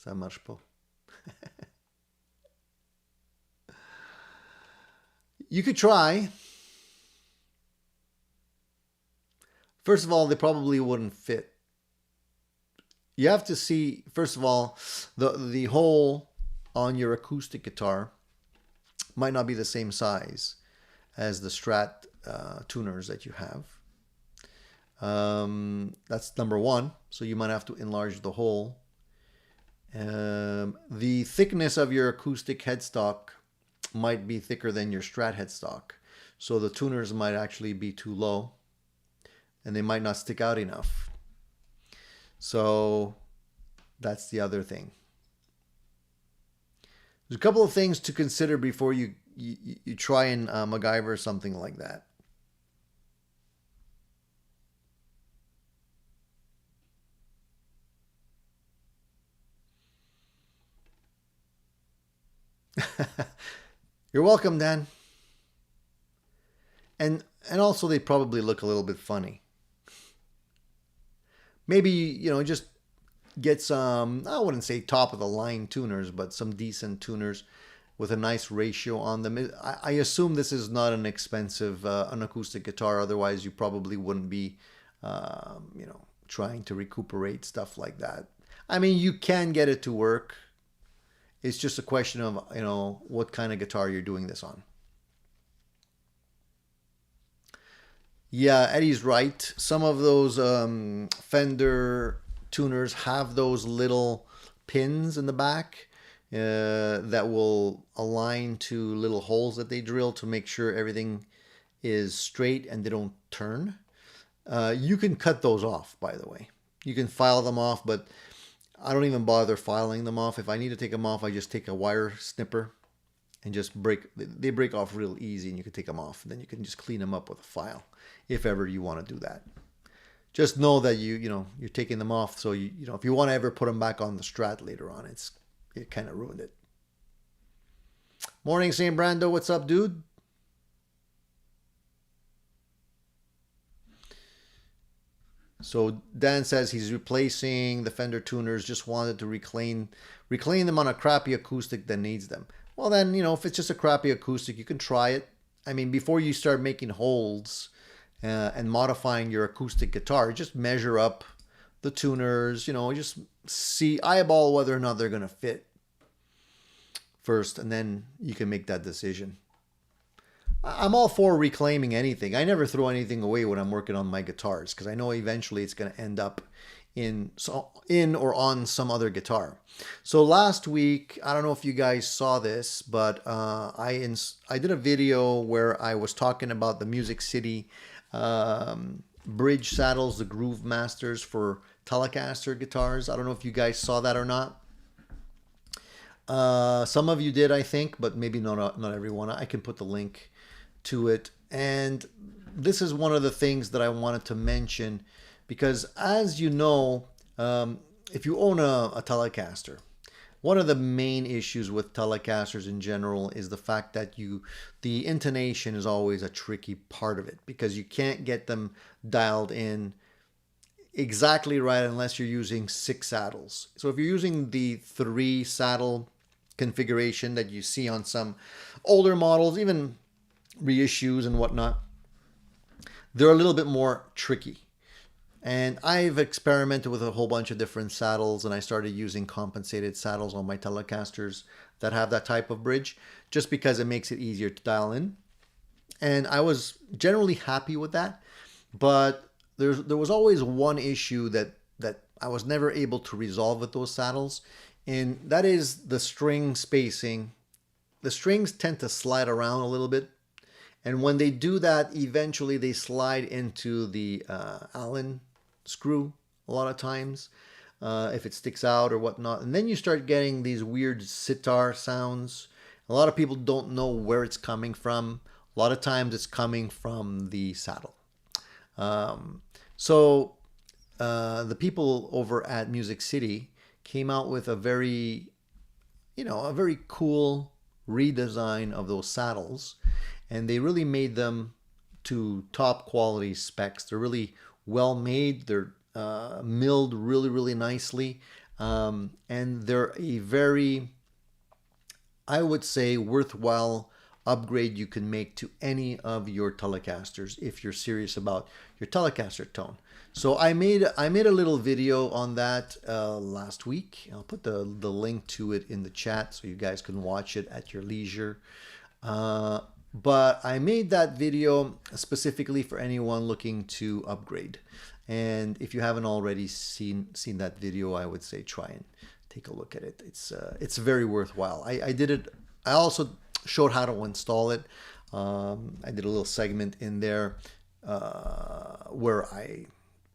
S1: Ça marche pas. You could try. First of all, they probably wouldn't fit. You have to see, first of all, the hole on your acoustic guitar might not be the same size as the Strat tuners that you have. That's number one. So you might have to enlarge the hole. The thickness of your acoustic headstock might be thicker than your Strat headstock. So the tuners might actually be too low and they might not stick out enough. So that's the other thing. There's a couple of things to consider before you try and MacGyver something like that. You're welcome, Dan. And also they probably look a little bit funny. Maybe, you know, just get some, I wouldn't say top of the line tuners, but some decent tuners with a nice ratio on them. I assume this is not an expensive an acoustic guitar. Otherwise, you probably wouldn't be, you know, trying to recuperate stuff like that. I mean, you can get it to work. It's just a question of, you know, what kind of guitar you're doing this on. Yeah, Eddie's right. Some of those Fender tuners have those little pins in the back that will align to little holes that they drill to make sure everything is straight and they don't turn. You can cut those off, by the way. You can file them off, but I don't even bother filing them off. If I need to take them off, I just take a wire snipper and just they break off real easy and you can take them off. Then you can just clean them up with a file if ever you want to do that. Just know that you're taking them off. So you know, if you want to ever put them back on the Strat later on, it kind of ruined it. Morning, St. Brando. What's up, dude? So Dan says he's replacing the Fender tuners, just wanted to reclaim them on a crappy acoustic that needs them. Well then, you know, if it's just a crappy acoustic, you can try it. I mean, before you start making holes and modifying your acoustic guitar, just measure up the tuners, you know, just eyeball whether or not they're going to fit first, and then you can make that decision. I'm all for reclaiming anything. I never throw anything away when I'm working on my guitars because I know eventually it's going to end up in or on some other guitar. So last week, I don't know if you guys saw this, but I did a video where I was talking about the Music City bridge saddles, the Groove Masters for Telecaster guitars. I don't know if you guys saw that or not. Some of you did, I think, but maybe not everyone. I can put the link to it. And this is one of the things that I wanted to mention because, as you know, if you own a Telecaster, one of the main issues with Telecasters in general is the fact that the intonation is always a tricky part of it because you can't get them dialed in exactly right unless you're using 6 saddles. So if you're using the 3 saddle configuration that you see on some older models, even reissues and whatnot, they're a little bit more tricky. And I've experimented with a whole bunch of different saddles, and I started using compensated saddles on my Telecasters that have that type of bridge, just because it makes it easier to dial in. And I was generally happy with that, but there was always one issue that I was never able to resolve with those saddles, and that is the string spacing. The strings tend to slide around a little bit, and when they do that, eventually they slide into the Allen screw a lot of times, if it sticks out or whatnot. And then you start getting these weird sitar sounds. A lot of people don't know where it's coming from. A lot of times it's coming from the saddle. So the people over at Music City came out with a very cool redesign of those saddles, and they really made them to top quality specs. They're really well made. They're milled really, really nicely, and they're a very, I would say, worthwhile upgrade you can make to any of your Telecasters if you're serious about your Telecaster tone. So I made a little video on that last week. I'll put the link to it in the chat so you guys can watch it at your leisure. But I made that video specifically for anyone looking to upgrade. And if you haven't already seen that video, I would say try and take a look at it. It's very worthwhile. I did it. I also showed how to install it. I did a little segment in there where I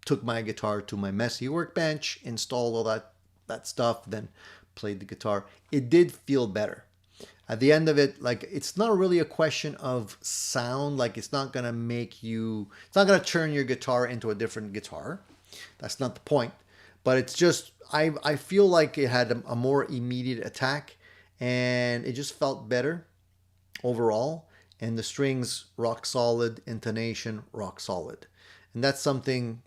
S1: took my guitar to my messy workbench, installed all that stuff, then played the guitar. It did feel better. At the end of it, like, it's not really a question of sound. Like, it's not going to turn your guitar into a different guitar. That's not the point. But it's just, I feel like it had a more immediate attack, and it just felt better overall. And the strings, rock solid. Intonation, rock solid. And that's something,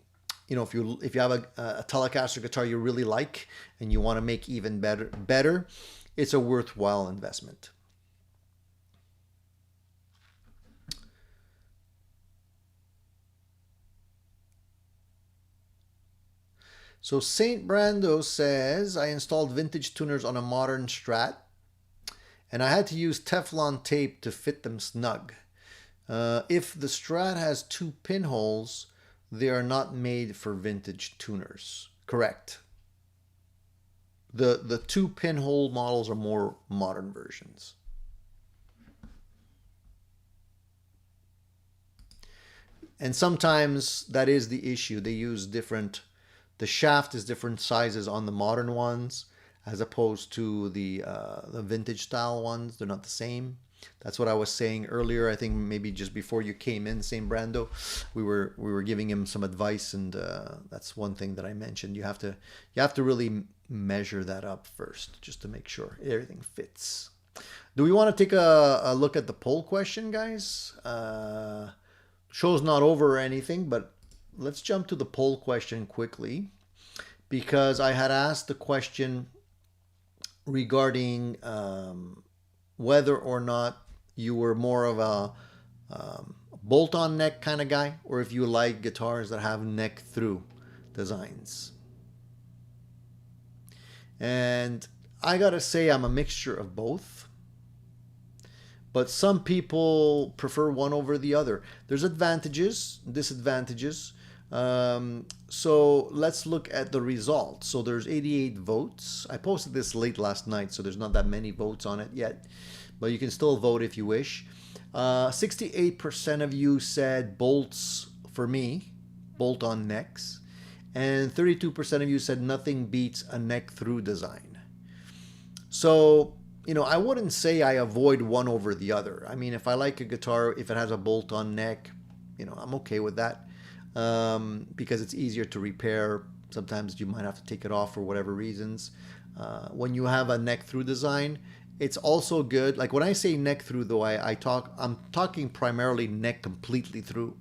S1: if you have a Telecaster guitar you really like and you want to make even better, it's a worthwhile investment. So Saint Brando says, I installed vintage tuners on a modern Strat, and I had to use Teflon tape to fit them snug. If the Strat has 2 pinholes, they are not made for vintage tuners. Correct. The 2 pinhole models are more modern versions. And sometimes that is the issue. They use the shaft is different sizes on the modern ones as opposed to the vintage style ones. They're not the same. That's what I was saying earlier. I think maybe just before you came in, Saint Brando, we were giving him some advice, and that's one thing that I mentioned. You have to really measure that up first, just to make sure everything fits. Do we want to take a look at the poll question, guys? Show's not over or anything, but let's jump to the poll question quickly, because I had asked the question regarding whether or not you were more of a bolt-on neck kind of guy, or if you like guitars that have neck-through designs. And I gotta say, I'm a mixture of both. But some people prefer one over the other. There's advantages, disadvantages. So let's look at the results. So there's 88 votes. I posted this late last night, so there's not that many votes on it yet, but you can still vote if you wish. 68% of you said bolts for me, bolt-on necks, and 32% of you said nothing beats a neck-through design. So, I wouldn't say I avoid one over the other. I mean, if I like a guitar, if it has a bolt-on neck, I'm okay with that. Because it's easier to repair. Sometimes you might have to take it off for whatever reasons. When you have a neck through design, It's also good. Like when I say neck through, though, I'm talking primarily neck completely through.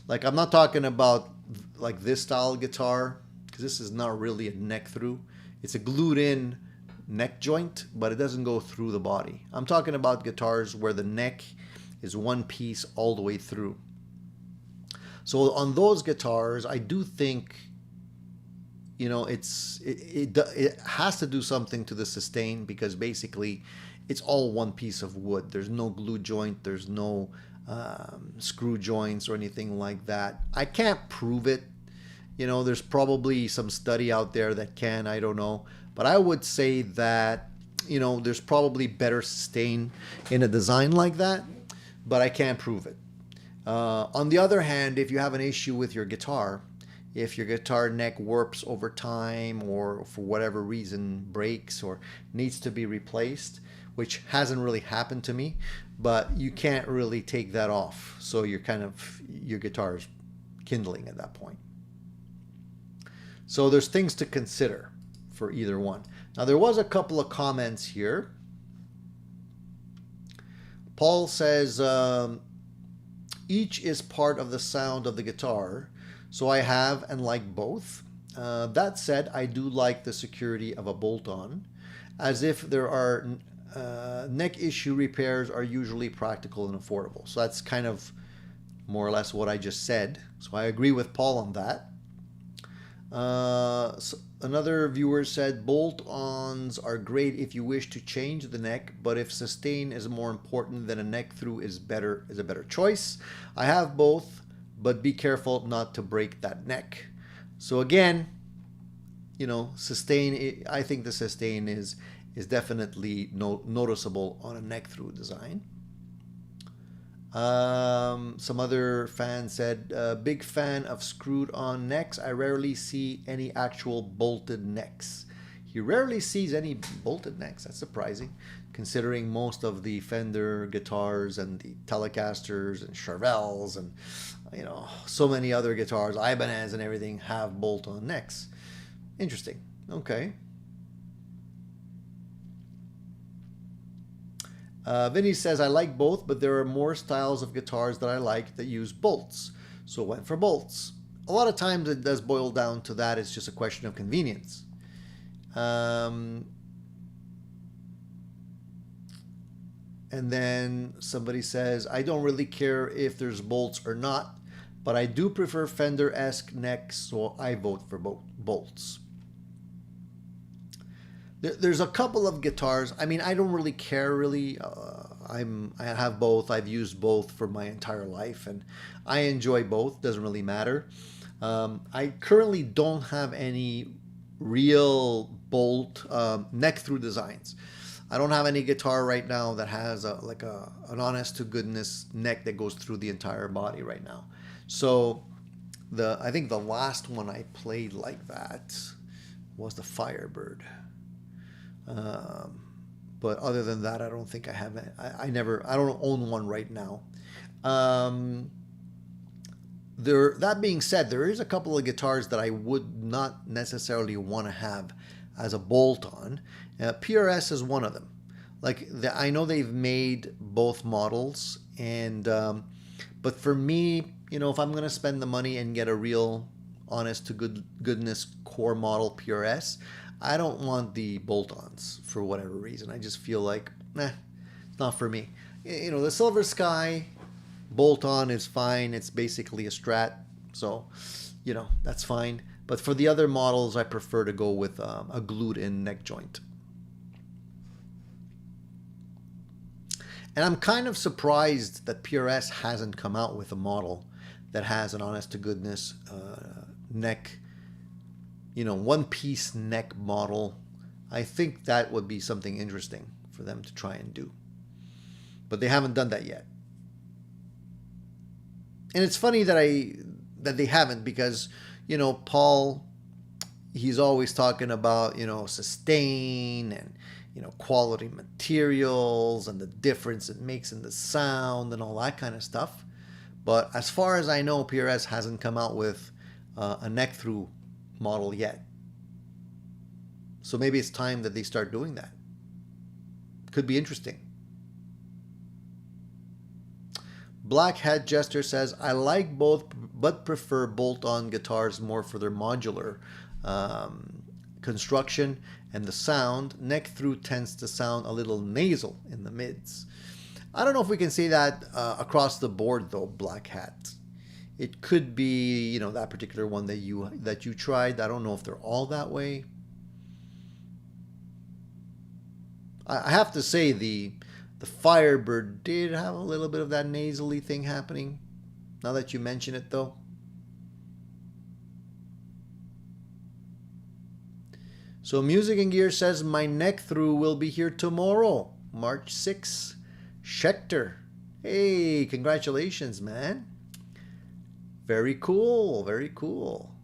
S1: Like I'm not talking about like this style guitar, because this is not really a neck through. It's a glued in neck joint, but it doesn't go through the body. I'm talking about guitars where the neck is one piece all the way through. So on those guitars, I do think, you know, it has to do something to the sustain, because basically it's all one piece of wood. There's no glue joint. There's no screw joints or anything like that. I can't prove it. You know, there's probably some study out there that can, I don't know. But I would say that, you know, there's probably better sustain in a design like that, but I can't prove it. On the other hand, if you have an issue with your guitar, if your guitar neck warps over time or for whatever reason breaks or needs to be replaced, which hasn't really happened to me, but you can't really take that off. So your guitar is kindling at that point. So there's things to consider for either one. Now there was a couple of comments here. Paul says, each is part of the sound of the guitar, so I have and like both. That said, I do like the security of a bolt-on, as if there are neck issue repairs are usually practical and affordable. So that's kind of more or less what I just said. So I agree with Paul on that. So another viewer said bolt-ons are great if you wish to change the neck, but if sustain is more important, then a neck through is a better choice. I have both, but be careful not to break that neck. So again, you know, sustain, I think the sustain is definitely noticeable on a neck through design. Some other fans said, big fan of screwed on necks. I rarely see any actual bolted necks. He rarely sees any bolted necks. That's surprising, considering most of the Fender guitars and the Telecasters and Charvels and, you know, so many other guitars, Ibanez and everything have bolt-on necks. Interesting. Okay. Vinny says, I like both, but there are more styles of guitars that I like that use bolts. So went for bolts. A lot of times it does boil down to that. It's just a question of convenience. And then somebody says, I don't really care if there's bolts or not, but I do prefer Fender-esque necks, so I vote for bolts. There's a couple of guitars. I mean, I don't really care really. I have both. I've used both for my entire life, and I enjoy both. Doesn't really matter. I currently don't have any real bolt neck through designs. I don't have any guitar right now that has an honest to goodness neck that goes through the entire body right now. So I think the last one I played like that was the Firebird. But other than that, I don't think I have it. I don't own one right now. That being said, there is a couple of guitars that I would not necessarily want to have as a bolt-on. PRS is one of them. I know they've made both models, and but for me, you know, if I'm going to spend the money and get a real honest to goodness core model PRS, I don't want the bolt-ons for whatever reason. I just feel like, it's not for me. You know, the Silver Sky bolt-on is fine. It's basically a Strat, so, you know, that's fine. But for the other models, I prefer to go with a glued-in neck joint. And I'm kind of surprised that PRS hasn't come out with a model that has an honest-to-goodness neck, you know, one-piece neck model. I think that would be something interesting for them to try and do. But they haven't done that yet. And it's funny that they haven't, because, you know, Paul, he's always talking about, you know, sustain and, you know, quality materials and the difference it makes in the sound and all that kind of stuff. But as far as I know, PRS hasn't come out with a neck through model yet. So maybe it's time that they start doing that. Could be interesting. Black Hat Jester says, I like both, but prefer bolt-on guitars more for their modular construction and the sound. Neck through tends to sound a little nasal in the mids. I don't know if we can say that across the board, though, Black Hat. It could be, you know, that particular one that you tried. I don't know if they're all that way. I have to say the Firebird did have a little bit of that nasally thing happening. Now that you mention it, though. So Music and Gear says, my neck through will be here tomorrow, March 6th. Schecter. Hey, congratulations, man. Very cool. Very cool.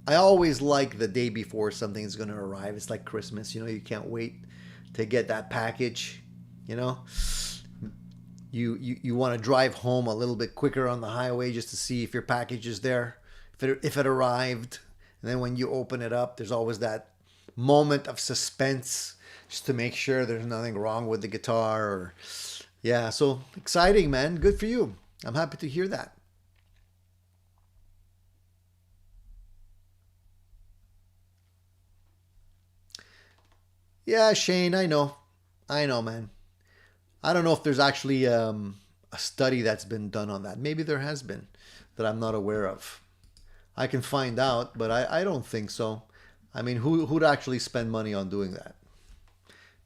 S1: I always like the day before something's going to arrive. It's like Christmas. You know, you can't wait to get that package. You know, you want to drive home a little bit quicker on the highway just to see if your package is there, if it arrived. And then when you open it up, there's always that moment of suspense just to make sure there's nothing wrong with the guitar. Or, yeah, so exciting, man. Good for you. I'm happy to hear that. Yeah, Shane, I know, man. I don't know if there's actually a study that's been done on that. Maybe there has been that I'm not aware of. I can find out, but I don't think so. I mean, who'd actually spend money on doing that?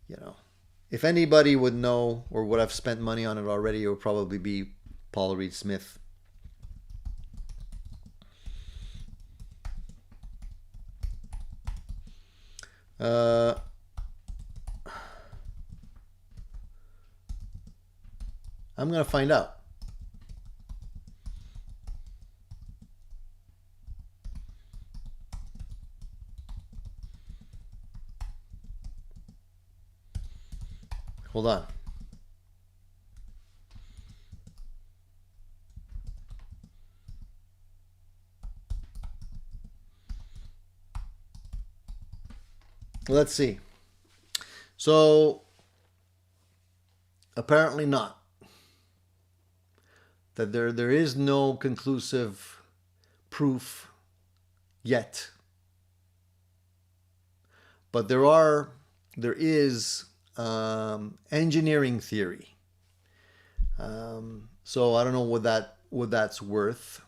S1: You know, if anybody would know or would have spent money on it already, it would probably be Paul Reed Smith. I'm going to find out. Hold on. Let's see. So, apparently not. That there is no conclusive proof yet. But there is engineering theory. So I don't know what that's worth.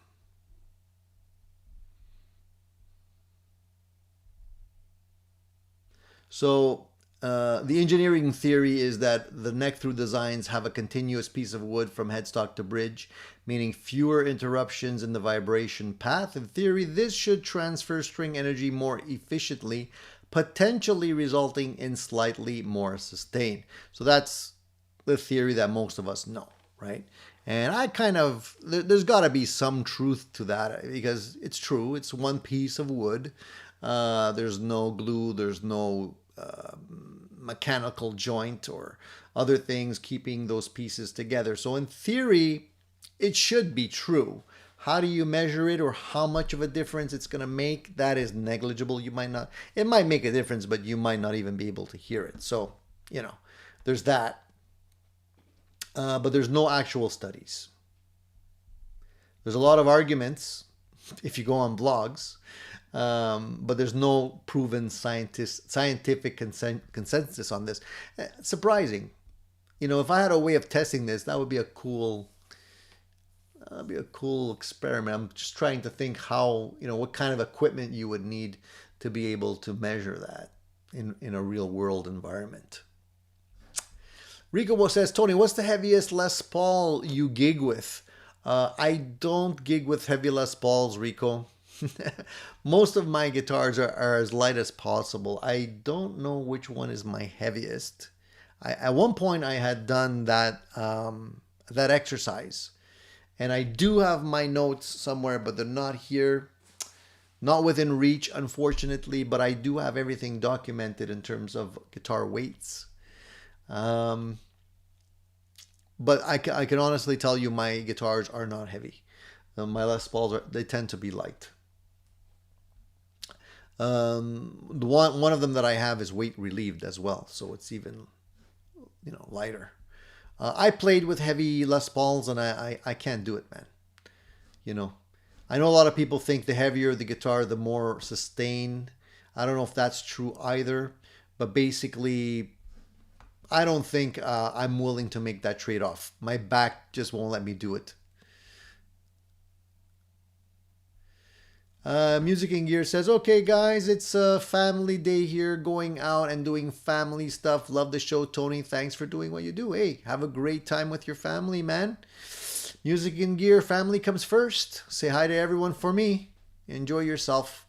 S1: So the engineering theory is that the neck through designs have a continuous piece of wood from headstock to bridge, meaning fewer interruptions in the vibration path. In theory, this should transfer string energy more efficiently, potentially resulting in slightly more sustain. So that's the theory that most of us know, right? And there's got to be some truth to that because it's true. It's one piece of wood. There's no glue. There's no mechanical joint or other things keeping those pieces together. So in theory, it should be true. How do you measure it or how much of a difference it's going to make? That is negligible. It might make a difference, but you might not even be able to hear it. So, you know, there's that. But there's no actual studies. There's a lot of arguments if you go on blogs, but there's no proven scientific consensus on this. Surprising. You know, if I had a way of testing this, that would be a cool experiment. I'm just trying to think what kind of equipment you would need to be able to measure that in a real world environment. Rico says, Tony, what's the heaviest Les Paul you gig with? I don't gig with heavy Les Pauls, Rico. Most of my guitars are as light as possible. I don't know which one is my heaviest. At one point I had done that exercise. And I do have my notes somewhere, but they're not here. Not within reach, unfortunately, but I do have everything documented in terms of guitar weights. But I can honestly tell you my guitars are not heavy. My Les Pauls they tend to be light. The one of them that I have is weight relieved as well, so it's even lighter. I played with heavy Les Pauls, and I can't do it, man. You know, I know a lot of people think the heavier the guitar, the more sustain. I don't know if that's true either, but basically, I don't think I'm willing to make that trade-off. My back just won't let me do it. Music and Gear says, okay, guys, it's a family day here, going out and doing family stuff. Love the show, Tony. Thanks for doing what you do. Hey, have a great time with your family, man. Music and Gear, family comes first. Say hi to everyone for me. Enjoy yourself.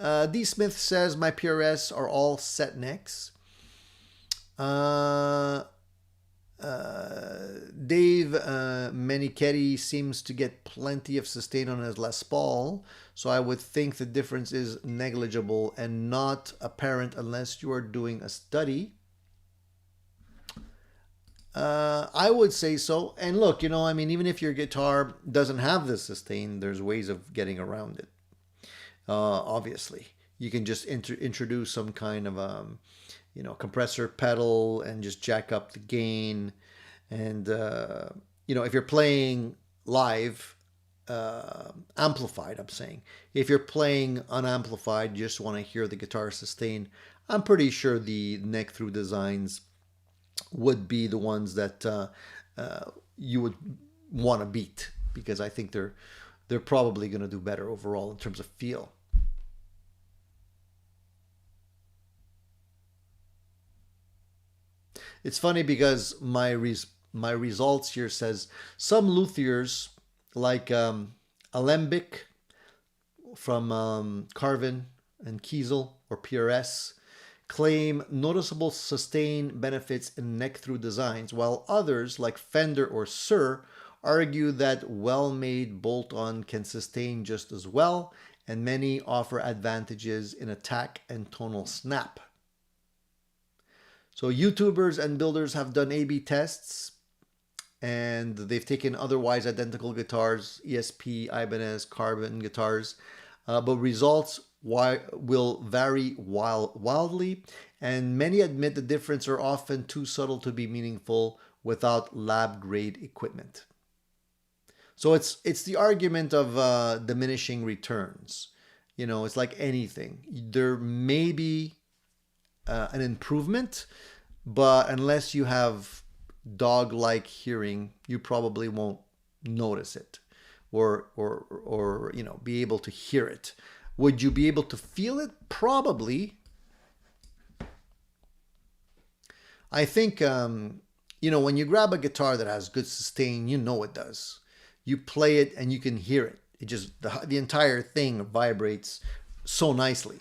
S1: D. Smith says, my PRS are all set necks. Dave Menichetti seems to get plenty of sustain on his Les Paul, so I would think the difference is negligible and not apparent unless you are doing a study. I would say so. And look, I mean, even if your guitar doesn't have the sustain, there's ways of getting around it. Obviously, you can just introduce some kind of compressor pedal and just jack up the gain. And, if you're playing live, amplified, I'm saying, if you're playing unamplified, you just want to hear the guitar sustain, I'm pretty sure the neck through designs would be the ones that you would want to beat, because I think they're probably going to do better overall in terms of feel. It's funny because my results here says some luthiers like Alembic from Carvin and Kiesel or PRS claim noticeable sustain benefits in neck-through designs, while others like Fender or Suhr argue that well-made bolt-on can sustain just as well, and many offer advantages in attack and tonal snap. So YouTubers and builders have done A/B tests, and they've taken otherwise identical guitars, ESP, Ibanez, Carbon guitars, but results will vary wildly, and many admit the difference are often too subtle to be meaningful without lab-grade equipment. So it's the argument of diminishing returns. It's like anything. There may be an improvement, but unless you have dog-like hearing, you probably won't notice it or be able to hear it. Would you be able to feel it? Probably. I think when you grab a guitar that has good sustain, it does. You play it and you can hear it. It just the entire thing vibrates so nicely.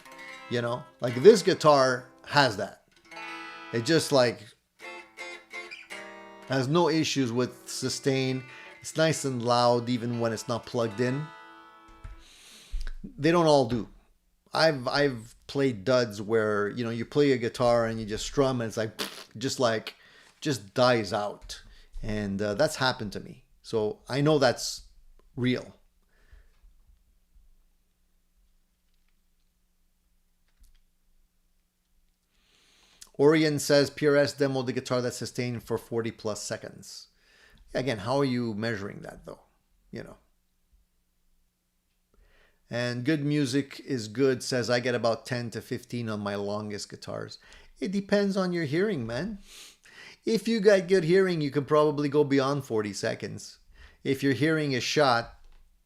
S1: Like this guitar has that. It just has no issues with sustain. It's nice and loud even when it's not plugged in. They don't all do. I've played duds where you play a guitar and you just strum and it's just dies out, and that's happened to me. So I know that's real. Orion says PRS demoed the guitar that sustained for 40 plus seconds. Again, how are you measuring that though? And Good Music is Good says I get about 10 to 15 on my longest guitars. It depends on your hearing, man. If you got good hearing, you can probably go beyond 40 seconds. If your hearing is shot,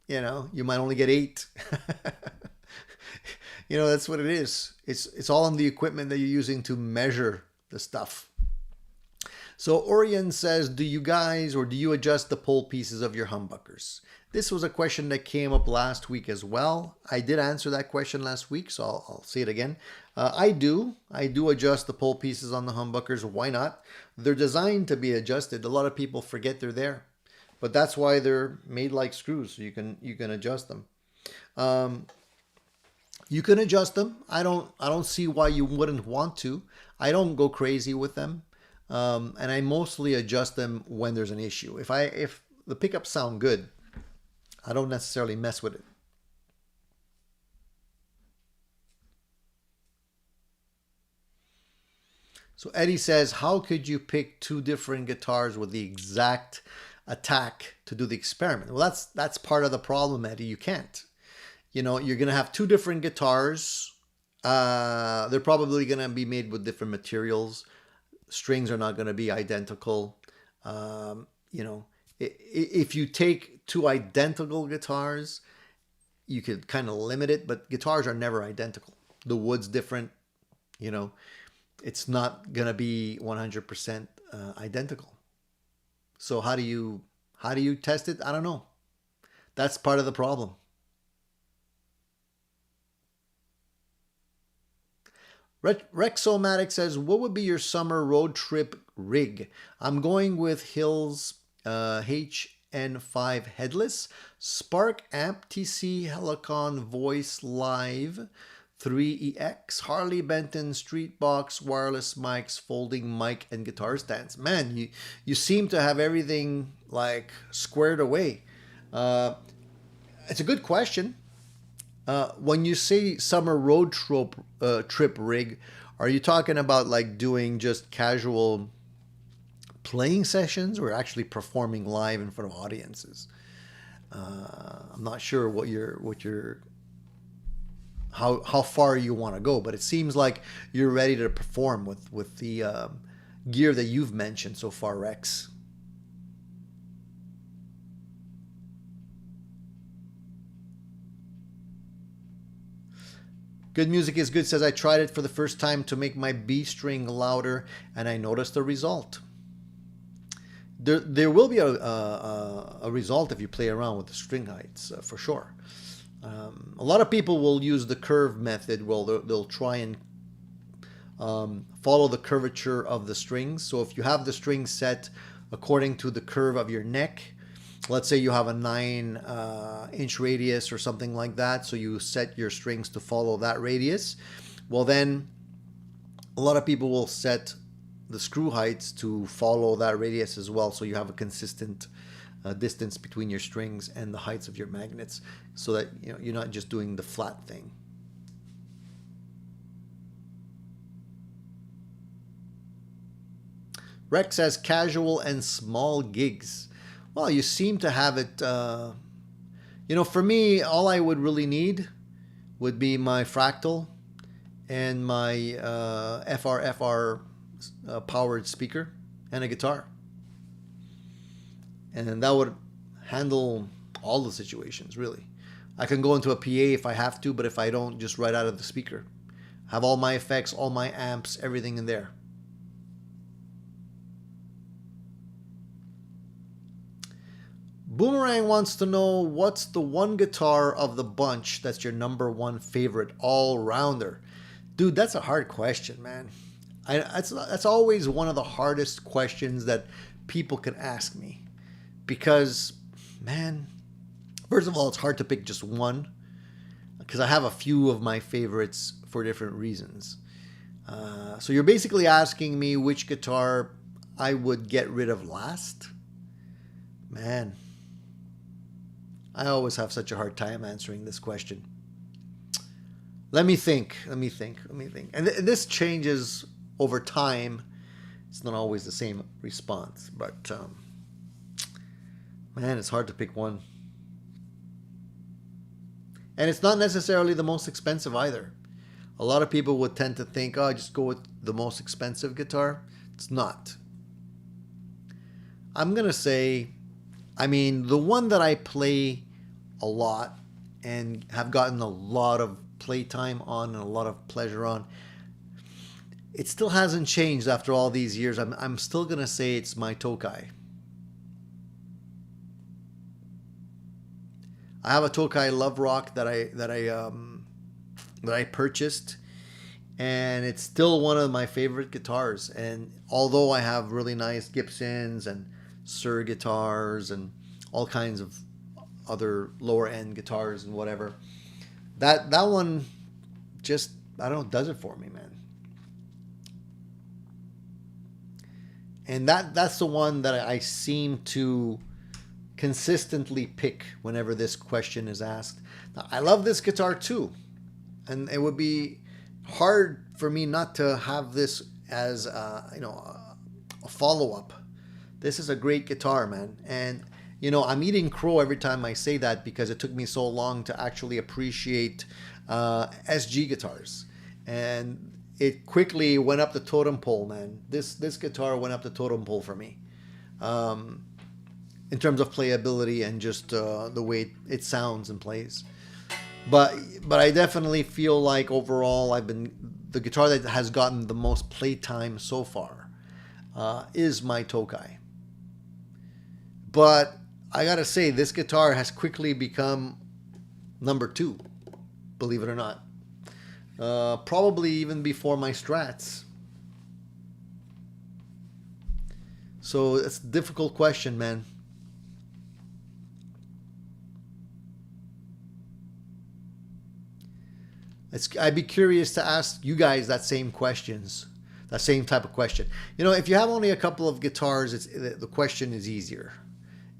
S1: you might only get 8. That's what it is. It's all on the equipment that you're using to measure the stuff. So Orion says, do you adjust the pole pieces of your humbuckers? This was a question that came up last week as well. I did answer that question last week, so I'll say it again. I do adjust the pole pieces on the humbuckers. Why not? They're designed to be adjusted. A lot of people forget they're there, but that's why they're made like screws. So you can adjust them. You can adjust them. I don't see why you wouldn't want to. I don't go crazy with them, and I mostly adjust them when there's an issue. If the pickups sound good, I don't necessarily mess with it. So Eddie says, how could you pick two different guitars with the exact attack to do the experiment? Well, that's part of the problem, Eddie. You can't. You're going to have two different guitars. They're probably going to be made with different materials. Strings are not going to be identical. If you take two identical guitars, you could kind of limit it, but guitars are never identical. The wood's different, it's not going to be 100% identical. So how do you test it? I don't know. That's part of the problem. Rexomatic says, what would be your summer road trip rig? I'm going with Hill's HN5 headless, Spark Amp TC Helicon Voice Live 3EX, Harley Benton Street Box, wireless mics, folding mic, and guitar stands. Man, you seem to have everything like squared away. It's a good question. When you say summer road trip rig, are you talking about like doing just casual playing sessions or actually performing live in front of audiences? I'm not sure how far you want to go, but it seems like you're ready to perform with the gear that you've mentioned so far, Rex. Good Music is Good says, I tried it for the first time to make my B string louder, and I noticed a result. There will be a result if you play around with the string heights, for sure. A lot of people will use the curve method. Well, they'll try and follow the curvature of the strings. So if you have the string set according to the curve of your neck, let's say you have a 9-inch radius or something like that, so you set your strings to follow that radius. Well, then a lot of people will set the screw heights to follow that radius as well, so you have a consistent distance between your strings and the heights of your magnets, so that you're not just doing the flat thing. Rex says casual and small gigs. Well, you seem to have it, for me, all I would really need would be my fractal and my FR powered speaker and a guitar. And that would handle all the situations, really. I can go into a PA if I have to, but if I don't, just right out of the speaker. Have all my effects, all my amps, everything in there. Boomerang wants to know, what's the one guitar of the bunch that's your number one favorite all-rounder? Dude, that's a hard question, man. That's always one of the hardest questions that people can ask me. Because, man, first of all, it's hard to pick just one. Because I have a few of my favorites for different reasons. So you're basically asking me which guitar I would get rid of last? Man, I always have such a hard time answering this question. Let me think. And this changes over time. It's not always the same response, but man, it's hard to pick one. And it's not necessarily the most expensive either. A lot of people would tend to think, oh, just go with the most expensive guitar. It's not. I'm going to say, the one that I play a lot and have gotten a lot of playtime on and a lot of pleasure on, it still hasn't changed after all these years. I'm still going to say it's my Tokai. I have a Tokai Love Rock that I purchased, and it's still one of my favorite guitars. And although I have really nice Gibsons and Suhr guitars and all kinds of other lower end guitars and whatever, that one just, I don't know, does it for me, man. And that's the one that I seem to consistently pick whenever this question is asked. Now, I love this guitar too, and it would be hard for me not to have this as a follow-up. This is a great guitar, man. And I'm eating crow every time I say that because it took me so long to actually appreciate SG guitars, and it quickly went up the totem pole, man. This guitar went up the totem pole for me, in terms of playability and just the way it sounds and plays. But I definitely feel like overall the guitar that has gotten the most playtime so far is my Tokai. But I gotta say, this guitar has quickly become number 2, believe it or not. Probably even before my Strats. So it's a difficult question, man. I'd be curious to ask you guys that same type of question. If you have only a couple of guitars, the question is easier.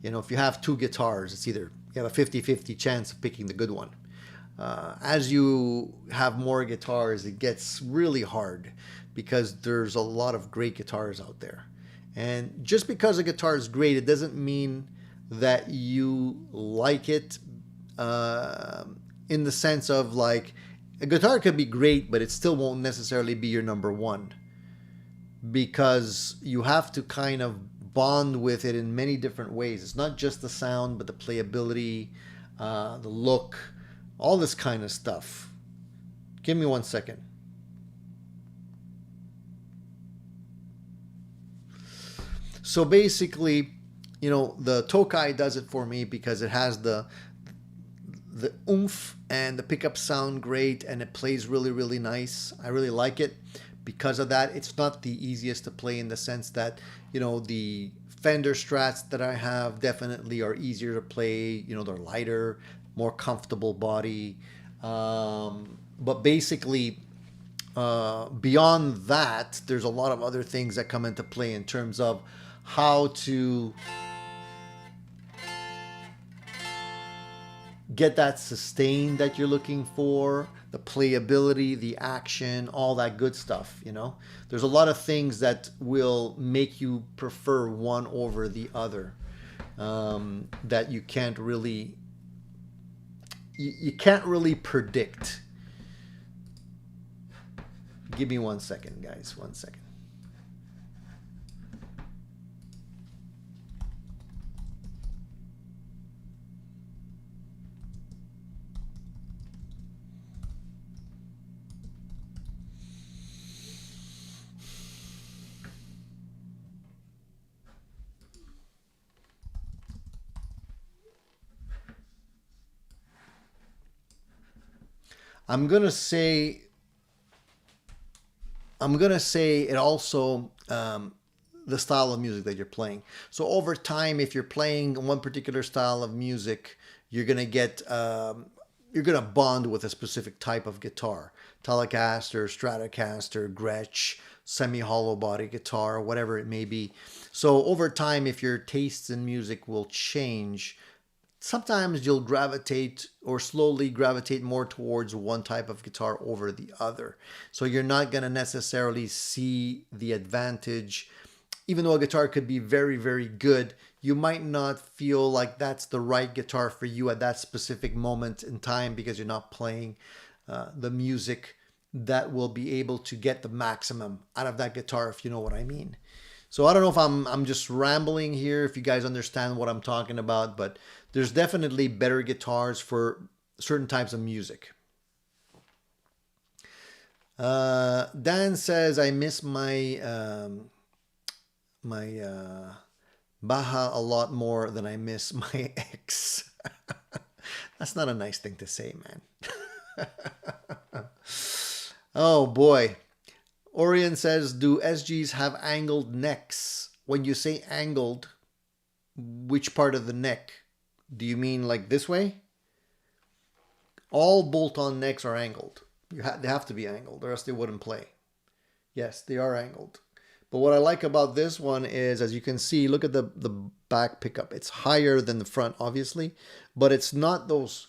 S1: If you have 2 guitars, it's either you have a 50-50 chance of picking the good one. As you have more guitars, it gets really hard because there's a lot of great guitars out there. And just because a guitar is great, it doesn't mean that you like it in the sense of like, a guitar could be great, but it still won't necessarily be your number 1, because you have to kind of bond with it in many different ways. It's not just the sound, but the playability, the look, all this kind of stuff. Give me 1 second. So basically, the Tokai does it for me because it has the oomph, and the pickups sound great, and it plays really, really nice. I really like it. Because of that, it's not the easiest to play in the sense that, the Fender Strats that I have definitely are easier to play. They're lighter, more comfortable body. But basically, beyond that, there's a lot of other things that come into play in terms of how to get that sustain that you're looking for, the playability, the action, all that good stuff. There's a lot of things that will make you prefer one over the other, that you can't really predict. Give me 1 second, guys. 1 second. I'm gonna say it also, the style of music that you're playing. So over time, if you're playing one particular style of music, you're gonna bond with a specific type of guitar: Telecaster, Stratocaster, Gretsch, semi-hollow body guitar, whatever it may be. So over time, if your tastes in music will change, sometimes you'll gravitate or slowly gravitate more towards one type of guitar over the other. So you're not going to necessarily see the advantage. Even though a guitar could be very, very good, you might not feel like that's the right guitar for you at that specific moment in time because you're not playing the music that will be able to get the maximum out of that guitar, if you know what I mean. So I don't know if I'm just rambling here, if you guys understand what I'm talking about, but there's definitely better guitars for certain types of music. Dan says, I miss my Baja a lot more than I miss my ex. That's not a nice thing to say, man. Oh boy. Orion says, do SGs have angled necks? When you say angled, which part of the neck? Do you mean like this way? All bolt-on necks are angled. They have to be angled, or else they wouldn't play. Yes, they are angled. But what I like about this one is, as you can see, look at the back pickup. It's higher than the front, obviously, but it's not those.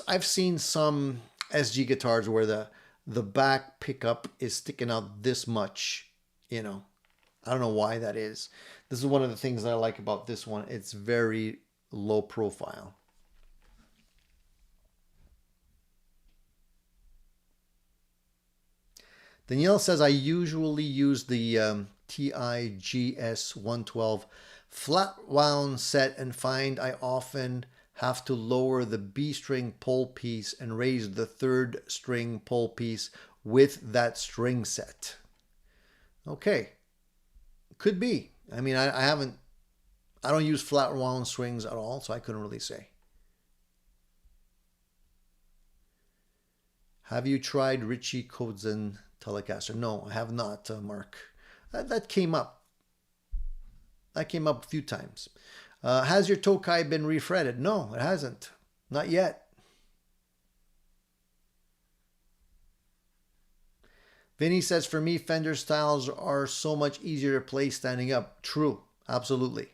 S1: I've seen some SG guitars where the back pickup is sticking out this much, you know. I don't know why that is. This is one of the things that I like about this one. It's very low profile. Danielle says, I usually use the TIGS 112 flat wound set and find I often have to lower the B string pole piece and raise the third string pole piece with that string set. Okay. Could be. I mean, I don't use flat wound strings at all, so I couldn't really say. Have you tried Richie Kotzen Telecaster? No, I have not, Mark. That came up. That came up a few times. Has your Tokai been refretted? No, it hasn't. Not yet. Vinny says, for me, Fender styles are so much easier to play standing up. True. Absolutely.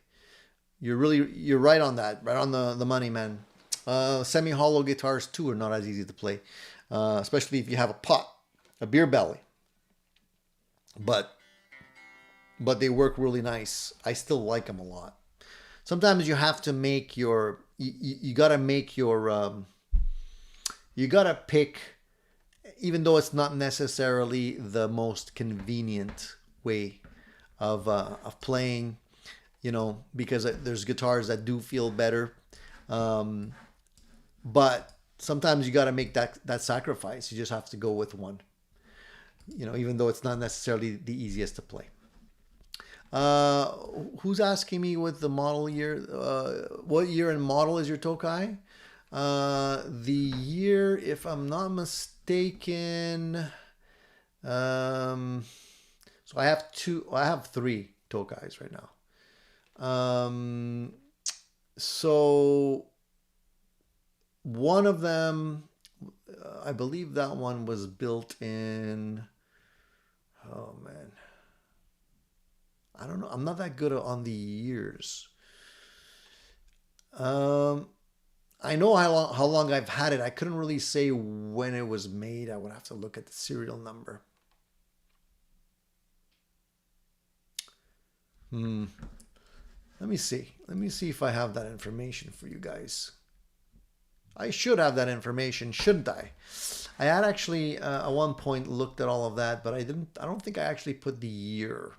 S1: You're right on that. Right on the money, man. Semi-hollow guitars, too, are not as easy to play. Especially if you have a pot, a beer belly. But they work really nice. I still like them a lot. Sometimes you have to make your, you got to make your, you got to pick, even though it's not necessarily the most convenient way of playing, you know, because there's guitars that do feel better. But sometimes you got to make that sacrifice. You just have to go with one, you know, even though it's not necessarily the easiest to play. Who's asking me what the model year, what year and model is your Tokai? The year, if I'm not mistaken, so I have three Tokais right now. So one of them, I believe that one was built in, oh man, I don't know. I'm not that good on the years. I know how long I've had it. I couldn't really say when it was made. I would have to look at the serial number. Let me see. Let me see if I have that information for you guys. I should have that information, shouldn't I? I had actually at one point looked at all of that, but I don't think I actually put the year.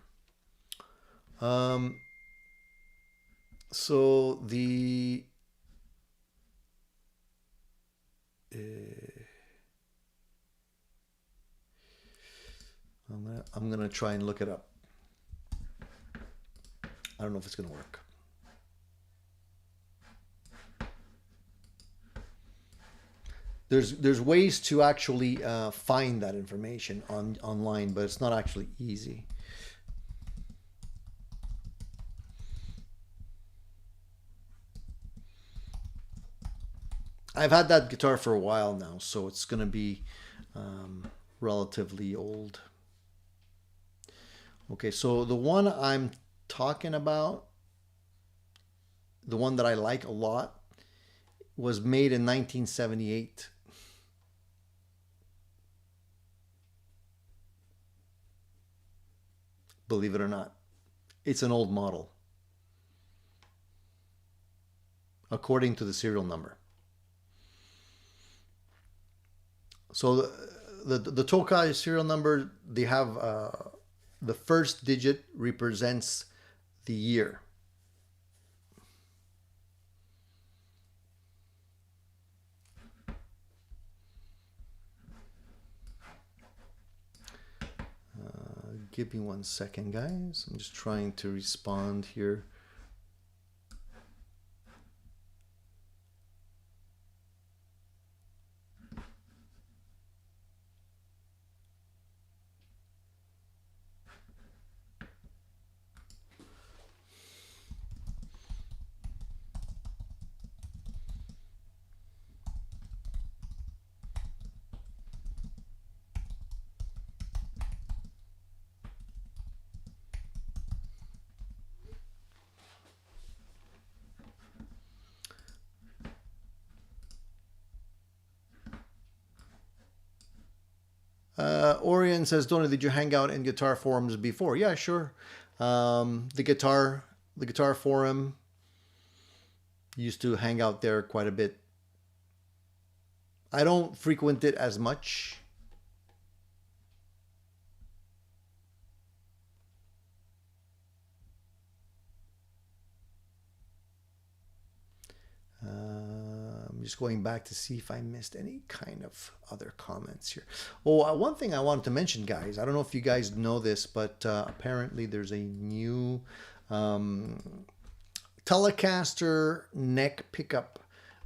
S1: So the I'm gonna try and look it up. I don't know if it's gonna work. There's ways to actually find that information online, but it's not actually easy. I've had that guitar for a while now, so it's going to be relatively old. Okay, so the one I'm talking about, the one that I like a lot, was made in 1978. Believe it or not, it's an old model, according to the serial number. So the Tokai serial number, they have the first digit represents the year. Give me 1 second, guys. I'm just trying to respond here. Orion says, Donna, did you hang out in guitar forums before? Yeah, sure. The guitar forum, used to hang out there quite a bit. I don't frequent it as much. I'm just going back to see if I missed any kind of other comments here. Oh, one thing I wanted to mention, guys. I don't know if you guys know this, but apparently there's a new Telecaster neck pickup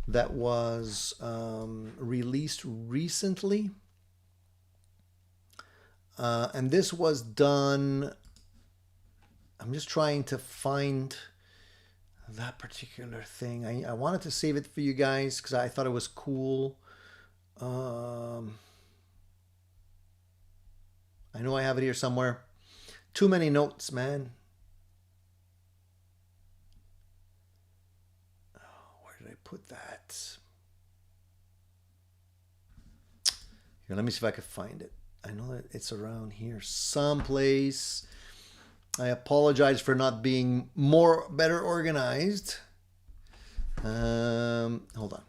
S1: that was released recently. And this was done... I'm just trying to find that particular thing. I wanted to save it for you guys because I thought it was cool. I know I have it here somewhere. Too many notes, man. Oh, where did I put that? Here, let me see if I can find it. I know that it's around here someplace. I apologize for not being better organized. Hold on.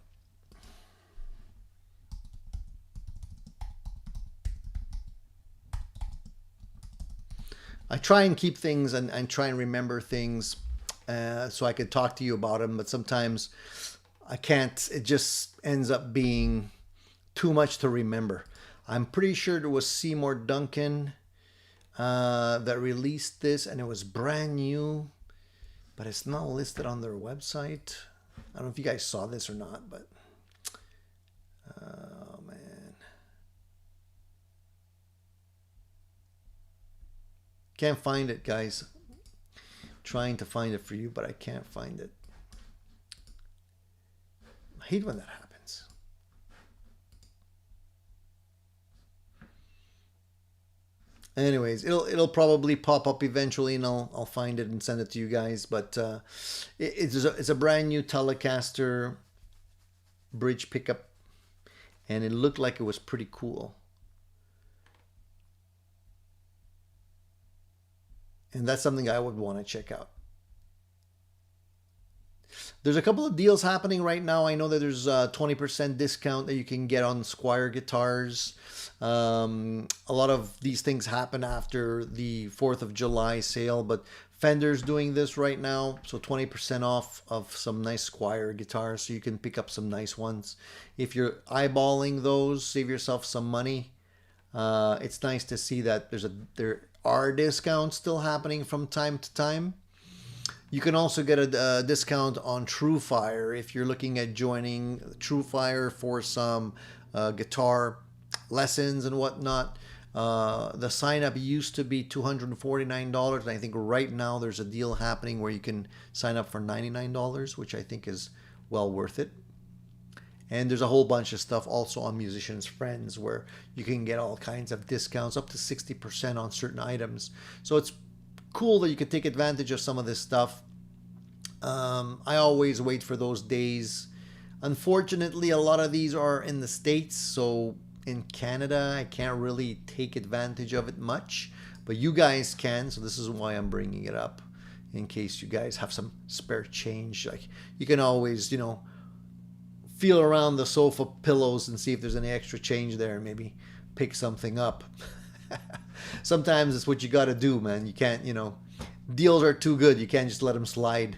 S1: I try and keep things and try and remember things so I could talk to you about them, but sometimes I can't. It just ends up being too much to remember. I'm pretty sure there was Seymour Duncan that released this, and it was brand new, but it's not listed on their website. I don't know if you guys saw this or not, but oh man, can't find it, guys. Trying to find it for you, but I can't find it. I hate when that happens. Anyways, it'll probably pop up eventually, and I'll find it and send it to you guys. But it's a brand new Telecaster bridge pickup, and it looked like it was pretty cool. And that's something I would want to check out. There's a couple of deals happening right now. I know that there's a 20% discount that you can get on Squier guitars. A lot of these things happen after the 4th of July sale, but Fender's doing this right now. So 20% off of some nice Squier guitars, so you can pick up some nice ones. If you're eyeballing those, save yourself some money. It's nice to see that there are discounts still happening from time to time. You can also get a discount on TrueFire if you're looking at joining TrueFire for some guitar lessons and whatnot. The sign up used to be $249, and I think right now there's a deal happening where you can sign up for $99, which I think is well worth it. And there's a whole bunch of stuff also on Musician's Friends where you can get all kinds of discounts, up to 60% on certain items. So it's cool that you could take advantage of some of this stuff. I always wait for those days. Unfortunately, a lot of these are in the States, so in Canada I can't really take advantage of it much, but you guys can, so this is why I'm bringing it up, in case you guys have some spare change. Like, you can always, you know, feel around the sofa pillows and see if there's any extra change there, and maybe pick something up. Sometimes it's what you got to do, man. You can't, you know, deals are too good. You can't just let them slide.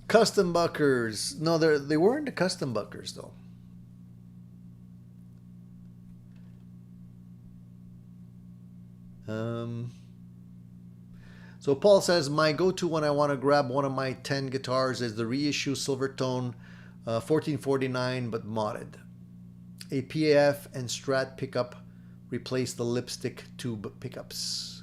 S1: Custom buckers. No, they weren't the custom buckers though. So Paul says, my go-to when I want to grab one of my 10 guitars is the reissue Silvertone 1449 but modded. A PAF and Strat pickup replace the lipstick tube pickups.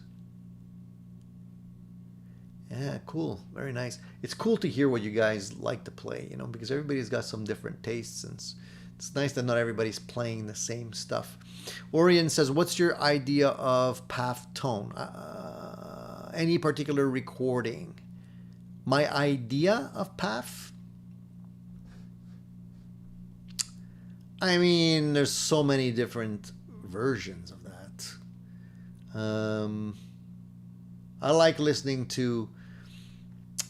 S1: Yeah, cool. Very nice. It's cool to hear what you guys like to play, you know, because everybody's got some different tastes, and it's nice that not everybody's playing the same stuff. Orion says, what's your idea of PAF tone? Any particular recording? My idea of PAF? I mean, there's so many different versions of that. I like listening to,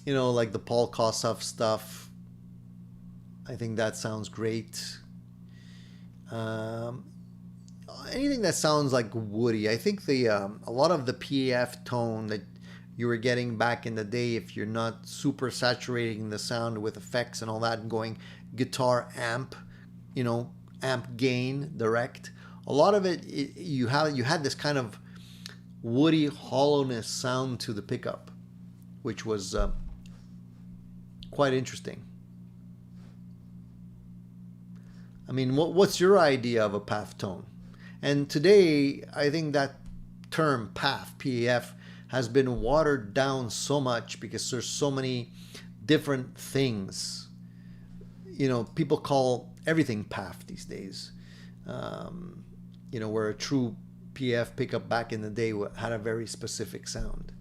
S1: you know, like the Paul Kossoff stuff. I think that sounds great. Anything that sounds like woody. I think the a lot of the PAF tone that you were getting back in the day, if you're not super saturating the sound with effects and all that and going guitar amp, you know, amp gain direct, a lot of it, you had this kind of woody hollowness sound to the pickup, which was quite interesting. I mean, what's your idea of a PAF tone? And today, I think that term PAF, P-A-F, has been watered down so much because there's so many different things. You know, people call everything PAF these days. You know, where a true PAF pickup back in the day had a very specific sound.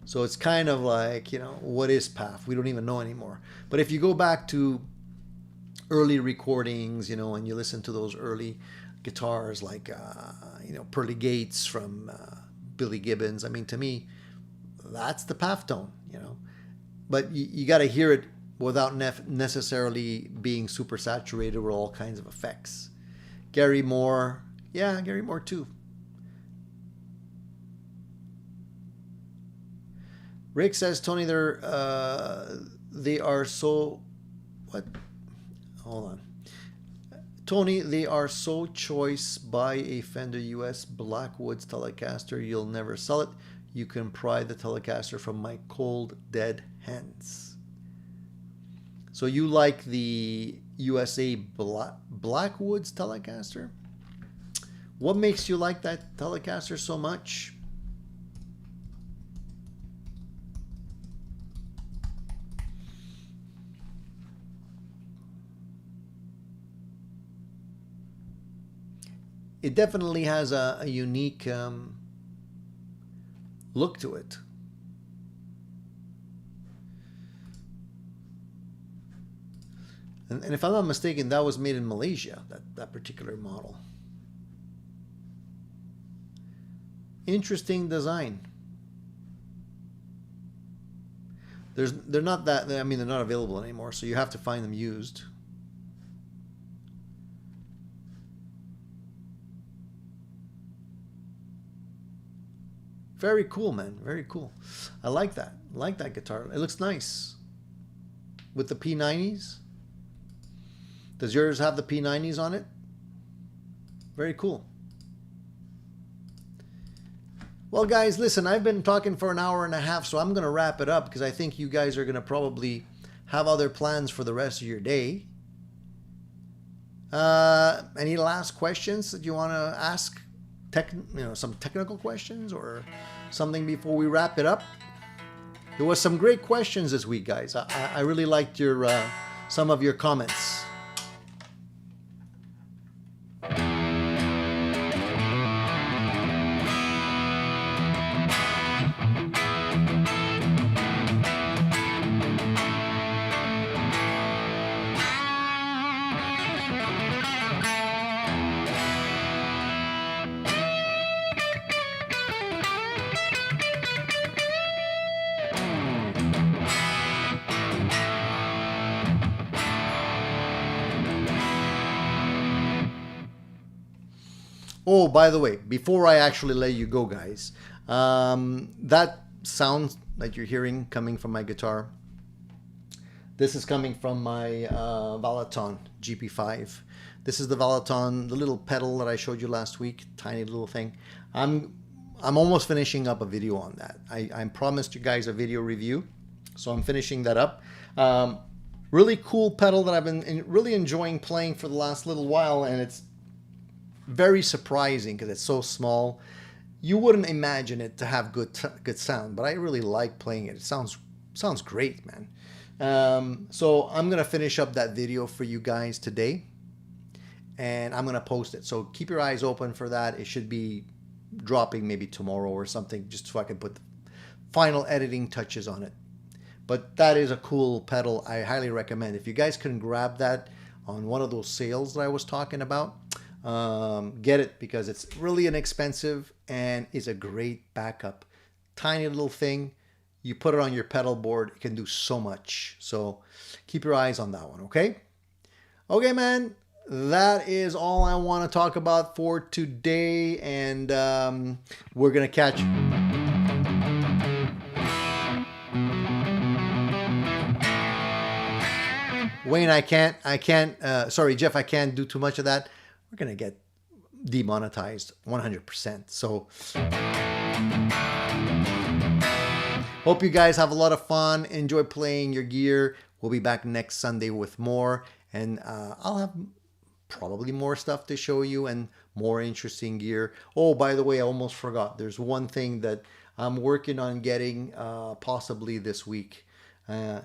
S1: So it's kind of like, you know, what is PAF? We don't even know anymore. But if you go back to early recordings, you know, and you listen to those early guitars like, you know, Pearly Gates from Billy Gibbons. I mean, to me, that's the PAF tone, you know. But you got to hear it without necessarily being super saturated with all kinds of effects. Gary Moore, yeah, Gary Moore too. Rick says, Tony, they are so, what? Hold on. Tony, they are so choice. Buy a Fender US Blackwoods Telecaster. You'll never sell it. You can pry the Telecaster from my cold, dead hands. So you like the USA Blackwoods Telecaster? What makes you like that Telecaster so much? It definitely has a unique look to it. And if I'm not mistaken, that was made in Malaysia, that particular model. Interesting design. They're not that, I mean, they're not available anymore, so you have to find them used. Very cool, man. Very cool. I like that. I like that guitar. It looks nice. With the P90s. Does yours have the P90s on it? Very cool. Well, guys, listen, I've been talking for an hour and a half, so I'm going to wrap it up because I think you guys are going to probably have other plans for the rest of your day. Any last questions that you want to ask? Some technical questions or something before we wrap it up? There was some great questions this week, guys. I really liked your some of your comments. Oh, by the way, before I actually let you go, guys, that sound that you're hearing coming from my guitar, this is coming from my Valaton GP5. This is the Valaton, the little pedal that I showed you last week, tiny little thing. I'm almost finishing up a video on that. I promised you guys a video review, so I'm finishing that up. Really cool pedal that I've been really enjoying playing for the last little while, and it's very surprising because it's so small. You wouldn't imagine it to have good sound, but I really like playing it. It sounds great, man. So I'm gonna finish up that video for you guys today, and I'm gonna post it. So keep your eyes open for that. It should be dropping maybe tomorrow or something, just so I can put the final editing touches on it. But that is a cool pedal. I highly recommend. If you guys can grab that on one of those sales that I was talking about, get it, because it's really inexpensive and is a great backup. Tiny little thing. You put it on your pedal board, it can do so much. So keep your eyes on that one, okay? Okay, man, that is all I want to talk about for today, and we're gonna catch Wayne. I can't. Sorry, Jeff, I can't do too much of that. We're gonna get demonetized 100%. So hope you guys have a lot of fun. Enjoy playing your gear. We'll be back next Sunday with more, and I'll have probably more stuff to show you and more interesting gear. Oh, by the way, I almost forgot. There's one thing that I'm working on getting possibly this week.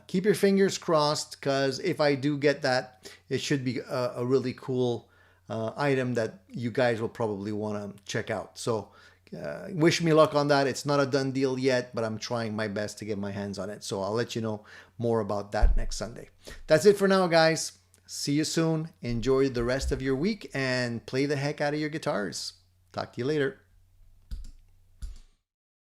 S1: Keep your fingers crossed, because if I do get that, it should be a really cool item that you guys will probably want to check out. So wish me luck on that. It's not a done deal yet, but I'm trying my best to get my hands on it. So I'll let you know more about that next Sunday. That's it for now, guys. See you soon. Enjoy the rest of your week and play the heck out of your guitars. Talk to you later.